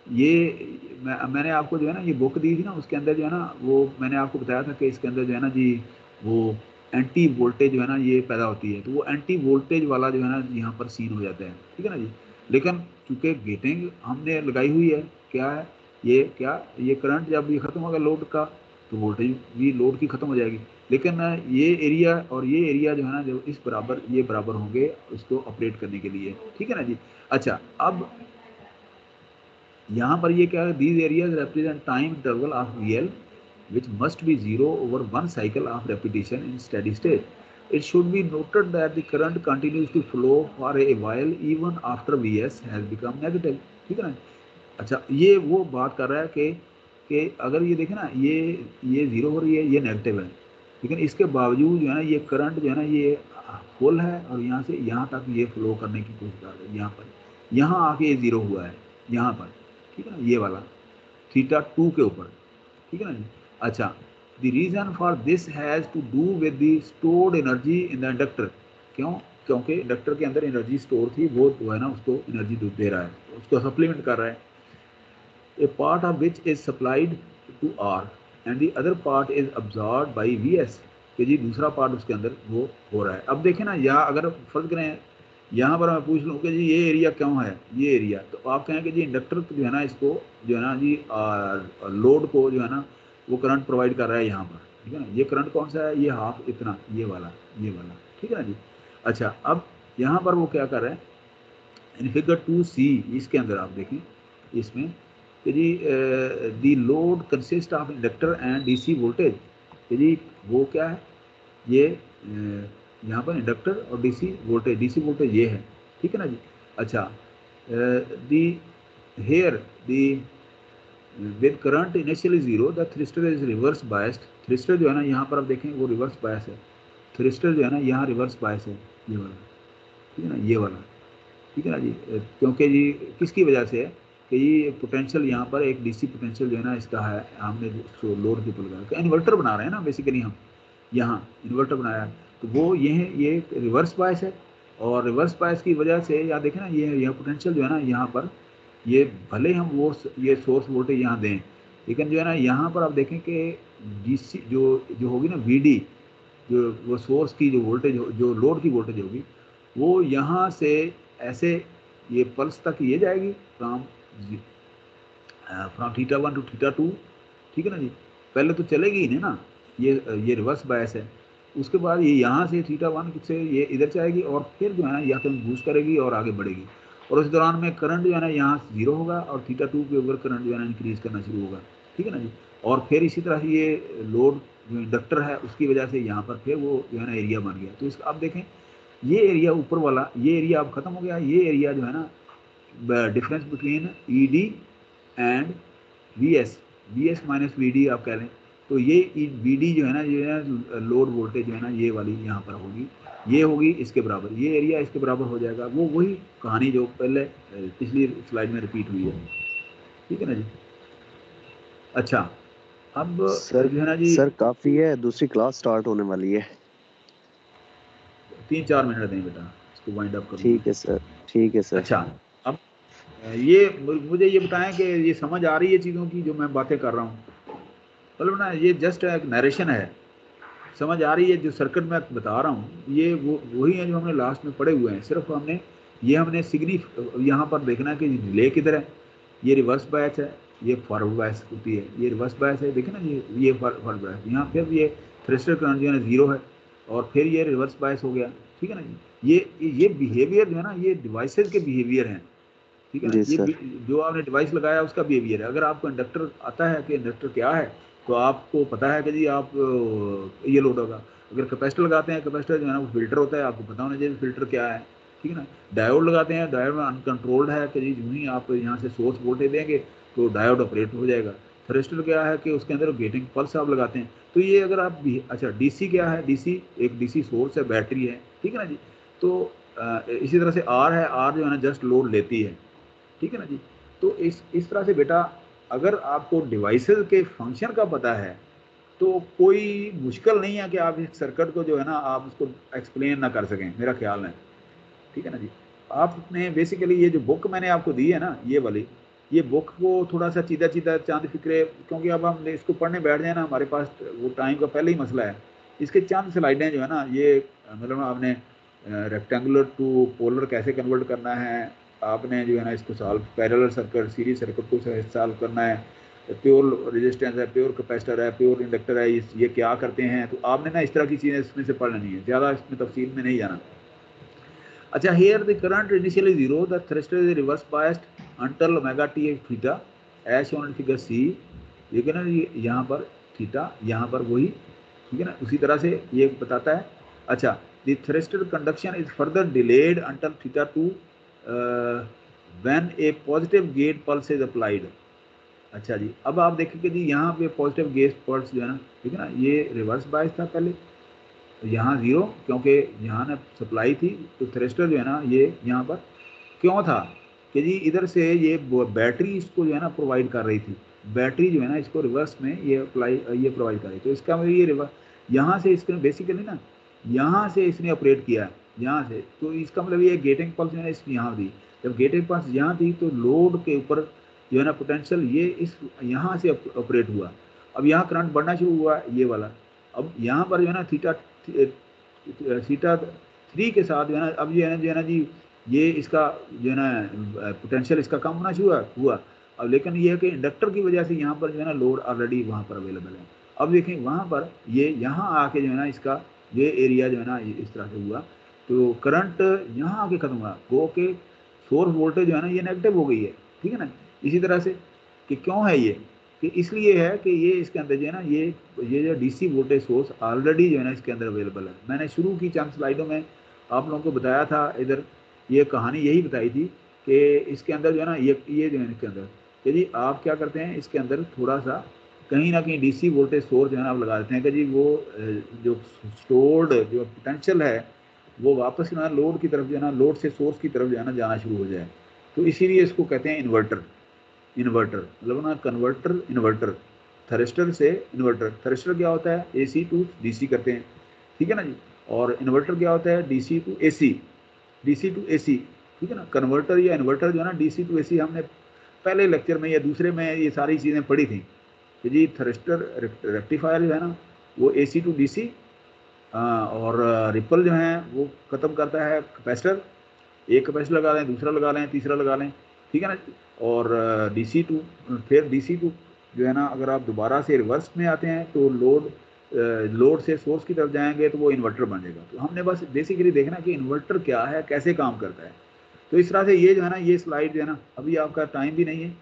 ये मैंने आपको जो है ना ये बुक दी थी ना, उसके अंदर जो है ना वो मैंने आपको बताया था कि इसके अंदर जो है ना जी वो एंटी वोल्टेज जो है ना ये पैदा होती है, तो वो एंटी वोल्टेज वाला जो है ना यहाँ पर सीन हो जाता है, ठीक है ना जी। लेकिन चूंकि गेटिंग हमने लगाई हुई है, क्या है ये करंट जब ये खत्म होगा लोड का तो वोल्टेज भी लोड की खत्म हो जाएगी, लेकिन ये एरिया और ये एरिया जो है ना जो इस बराबर ये बराबर होंगे उसको ऑपरेट करने के लिए, ठीक है ना जी। अच्छा, अब यहाँ पर ये क्या है, these areas represent time interval of V L which must be zero over one cycle of repetition in steady state. It should be noted that the current continues to flow for a while even after Vs has become negative. ठीक है ना? अच्छा, ये वो बात कर रहा है कि अगर ये देखें ना, ये जीरो हो रही है, ये नेगेटिव है, लेकिन इसके बावजूद जो है ना ये करंट जो है ना ये फुल है और यहाँ से यहाँ तक ये फ्लो करने की कोशिश कर रहा है। यहाँ आके ये जीरो हुआ है यहाँ पर, ठीक है ना, ये वाला θ2 के ऊपर, ठीक है ना जी। अच्छा, the reason for this has to do with the stored energy in the inductor. क्यों? क्योंकि इंडक्टर के अंदर एनर्जी स्टोर थी, वो जो है ना उसको एनर्जी दे रहा है, उसको सप्लीमेंट कर रहा है। A part of which is supplied to R and the other part is absorbed by Vs। कि जी दूसरा पार्ट उसके अंदर वो हो रहा है। अब देखें ना, यहाँ अगर फर्ज करें, यहाँ पर मैं पूछ लूँ कि जी ये एरिया क्यों है, ये एरिया, तो आप कहें कि जी इंडक्टर जो है ना इसको जो है ना जी लोड को जो है ना वो करंट प्रोवाइड कर रहा है यहाँ पर, ठीक है ना। ये करंट कौन सा है, ये हाफ इतना, ये वाला, ठीक है ना जी। अच्छा, अब यहाँ पर वो क्या कर रहा है, इन फिगर 2C इसके अंदर आप देखें, इसमें कि जी the load consist of inductor and DC voltage. कि जी वो क्या है, ये यहाँ पर इंडक्टर और डीसी वोल्टेज ये है, ठीक है ना जी। अच्छा, the here the with current initially zero the thyristor is reverse biased. Thyristor जो है ना यहाँ पर आप देखें वो रिवर्स बायस है, थ्रिस्टर जो है ना यहाँ रिवर्स बायस है, ये वाला, ठीक है ना, ये वाला, ठीक है ना जी। क्योंकि जी किसकी वजह से है कि ये पोटेंशियल यहाँ पर एक डीसी पोटेंशियल जो है ना इसका है, हमने जो लोड के ऊपर लगाया, इन्वर्टर बना रहे हैं ना बेसिकली हम, यहाँ इन्वर्टर बनाया है, तो वो ये रिवर्स बायस है, और रिवर्स बायस की वजह से यहाँ देखें ना ये पोटेंशियल जो है ना यहाँ पर, ये भले हम वो ये सोर्स वोल्टेज यहाँ दें, लेकिन जो है ना यहाँ पर आप देखें कि डीसी जो होगी ना वीडी, जो वो सोर्स की जो वोल्टेज, जो लोड की वोल्टेज होगी, वो यहाँ से ऐसे ये पल्स तक ये जाएगी फ्रॉम θ1 to θ2, ठीक है ना जी। पहले तो चलेगी ही नहीं ना, ये रिवर्स बायस है, उसके बाद ये यहाँ से θ1 से ये इधर जाएगी और फिर जो है ना या तो बूस्ट करेगी और आगे बढ़ेगी, और उस दौरान में करंट जो है ना यहाँ जीरो होगा और θ2 के ऊपर करंट जो है ना इंक्रीज करना शुरू होगा, ठीक है ना जी। और फिर इसी तरह से ये लोड जो इंडक्टर है उसकी वजह से यहाँ पर फिर वो जो है ना एरिया बन गया। तो इसका आप देखें, ये एरिया ऊपर वाला, ये एरिया अब खत्म हो गया, ये एरिया जो है ना difference between ED and VS minus VD आप कह लें, तो ये वीडी जो है ना, ये है लोड वोल्टेज जो है ना ये वाली यहाँ पर होगी, ये होगी इसके बराबर, ये एरिया इसके बराबर हो जाएगा। वो वही कहानी जो पहले पिछली स्लाइड में रिपीट हुई है, ठीक है ना जी। अच्छा, अब सर जो है ना जी, सर काफी है, दूसरी क्लास स्टार्ट होने वाली है। 3-4 मिनट दें बेटा, इसको वाइंड अप करूँ। ठीक है सर, ठीक है सर। अच्छा, अब ये मुझे ये बताएं कि ये समझ आ रही है चीज़ों की जो मैं बातें कर रहा हूँ, मतलब ना ये जस्ट एक नरेशन है, समझ आ रही है। जो सर्किट मैं बता रहा हूँ ये वही है जो हमने लास्ट में पढ़े हुए हैं, सिर्फ हमने यहाँ पर देखना है कि रिले किधर है, ये रिवर्स बायस है, ये फॉरवर्ड बायस होती है, ये रिवर्स बायस है, देखें ना ये फॉरवर्ड बायस, यहाँ फिर ये थ्रेशोल्ड करंट जो है जीरो है और फिर ये रिवर्स बायस हो गया, ठीक है ना जी। ये बिहेवियर जो है ना ये डिवाइसेज के बिहेवियर हैं, ठीक है ना। जी ये सर। जो आपने डिवाइस लगाया उसका बिहेवियर है। अगर आपको इंडक्टर आता है कि इंडक्टर क्या है, तो आपको पता है कि जी आप ये लोड होगा। अगर कैपेसिटर लगाते हैं, कैपेसिटर जो है ना वो फिल्टर होता है, आपको पता होना चाहिए फिल्टर क्या है, ठीक है ना। डायोड लगाते हैं, डायोड में अनकंट्रोल्ड है कि जी जो ही आप यहाँ से सोर्स वोल्टेज देंगे तो डायोड ऑपरेट हो जाएगा। थ्रिस्टर क्या है कि उसके अंदर गेटिंग पल्स आप लगाते हैं। तो ये अगर आप अच्छा डीसी क्या है, डीसी एक डीसी सोर्स है, बैटरी है, ठीक है ना जी। तो इसी तरह से आर है, आर जो है ना जस्ट लोड लेती है, ठीक है ना जी। तो इस तरह से बेटा अगर आपको डिवाइसेस के फंक्शन का पता है तो कोई मुश्किल नहीं है कि आप इस सर्किट को जो है ना आप उसको एक्सप्लेन ना कर सकें, मेरा ख्याल है, ठीक है ना जी। आपने बेसिकली ये जो बुक मैंने आपको दी है ना ये वाली, ये बुक को थोड़ा सा सीधा सीधा चांद फिक्रे, क्योंकि अब हम इसको पढ़ने बैठ जाए ना हमारे पास वो टाइम का पहले ही मसला है। इसके चंद स्लाइडें जो है ना ये मतलब आपने रेक्टेंगुलर टू पोलर कैसे कन्वर्ट करना है, आपने जो है ना इसको solve, parallel circuit series circuit को सॉल्व करना है, प्योर रेजिस्टेंस है, प्योर कैपेसिटर है, प्योर इंडक्टर है, ये क्या करते हैं, तो आपने ना इस तरह की चीज़ें इसमें से पढ़ लेनी है, ज़्यादा इसमें तफसील में नहीं जाना। अच्छा, here the current initially zero, the thrust is reverse biased until omega t is theta as shown in figure C। ये ना यहाँ पर थीटा, यहाँ पर वही, ठीक है ना, उसी तरह से ये बताता है। अच्छा, the thyristor conduction is further delayed until theta 2 when a positive gate pulse is applied. अच्छा जी, अब आप देखेंगे जी यहाँ पे पॉजिटिव गेट पल्स जो है ना, ठीक है ना, ये रिवर्स बायस था पहले, तो यहाँ 0 क्योंकि यहाँ ना सप्लाई थी, तो थ्रस्टर जो है ना ये यहाँ पर क्यों था कि जी इधर से ये बैटरी इसको जो है ना प्रोवाइड कर रही थी, बैटरी जो है ना इसको रिवर्स में ये प्रोवाइड कर रही, तो इसका मतलब ये रिवर्स यहाँ से इसने बेसिकली ना यहाँ से इसने ऑपरेट किया है यहाँ से, तो इसका मतलब ये गेटिंग पल्स जो है ना इसने यहाँ दी, जब गेटिंग पल्स यहाँ थी तो लोड के ऊपर जो है ना पोटेंशियल ये इस यहाँ से ऑपरेट हुआ, अब यहाँ करंट बढ़ना शुरू हुआ ये वाला, अब यहाँ पर जो है ना थीटा 3 के साथ जो है ना अब जो है ना जी ये इसका जो है ना पोटेंशियल इसका कम होना शुरू हुआ। अब लेकिन ये है कि इंडक्टर की वजह से यहाँ पर जो है ना लोड ऑलरेडी वहाँ पर अवेलेबल है। अब देखें वहाँ पर ये यहाँ आके जो है ना इसका ये एरिया जो है ना इस तरह से हुआ, तो करंट यहाँ आके खत्म हुआ, गो के सोर्स वोल्टेज जो है ना ये नेगेटिव हो गई है, ठीक है ना। इसी तरह से कि क्यों है ये, कि इसलिए है कि ये इसके अंदर जो है ना ये जो डीसी वोल्टेज सोर्स ऑलरेडी जो है ना इसके अंदर अवेलेबल है। मैंने शुरू की चंद स्लाइडों में आप लोगों को बताया था, इधर ये कहानी यही बताई थी कि इसके अंदर जो है ना ये जो है इसके अंदर कि जी आप क्या करते हैं, इसके अंदर थोड़ा सा कहीं ना कहीं डीसी वोल्टेज सोर्स जो है ना आप लगा देते हैं कि जी वो जो स्टोर्ड जो पोटेंशियल है वो वापस ना लोड की तरफ जो है ना, लोड से सोर्स की तरफ जो है ना जाना शुरू हो जाए, तो इसीलिए इसको कहते हैं इन्वर्टर मतलब ना कन्वर्टर इन्वर्टर, थ्रस्टर से इन्वर्टर। थ्रस्टर क्या होता है, एसी टू डीसी करते हैं, ठीक है ना जी, और इन्वर्टर क्या होता है, डीसी टू एसी, ठीक है ना। कन्वर्टर या इन्वर्टर जो है ना डीसी टू एसी हमने पहले लेक्चर में या दूसरे में ये सारी चीज़ें पढ़ी थी कि जी थ्रस्टर रेक्टिफायर जो है ना वो एसी टू डीसी, और रिपल जो है वो ख़त्म करता है कैपेसिटर, एक कैपेसिटर लगा लें, दूसरा लगा लें, तीसरा लगा लें, ठीक है ना। और डीसी टू फिर डीसी टू जो है ना अगर आप दोबारा से रिवर्स में आते हैं तो लोड से सोर्स की तरफ जाएंगे तो वो इन्वर्टर बन जाएगा। तो हमने बस बेसिकली देखना कि इन्वर्टर क्या है, कैसे काम करता है। तो इस तरह से ये जो है ना ये स्लाइड जो है ना, अभी आपका टाइम भी नहीं है,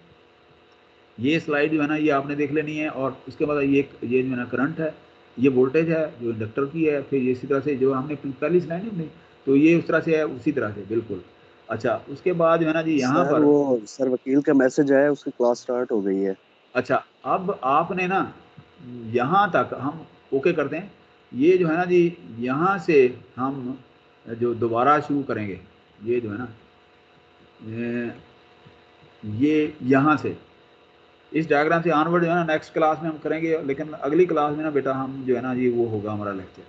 ये स्लाइड जो है ना ये आपने देख लेनी है, और उसके बाद ये जो है ना करंट है, ये वोल्टेज है जो इंडक्टर की है, फिर इसी तरह से जो हमने पहली स्लाइड नहीं, तो ये उस तरह से है, उसी तरह से बिल्कुल। अच्छा, उसके बाद जो है ना जी यहाँ सर पर, वो सर वकील का मैसेज आया, उसकी क्लास स्टार्ट हो गई है। अच्छा अब आपने ना यहाँ तक हम ओके करते हैं, ये जो है ना जी यहाँ से हम जो दोबारा शुरू करेंगे, ये जो है ना ये यहाँ से इस डायग्राम से ऑनवर्ड जो है ना नेक्स्ट क्लास में हम करेंगे, लेकिन अगली क्लास में ना बेटा हम जो है ना ये वो होगा हमारा लेक्चर,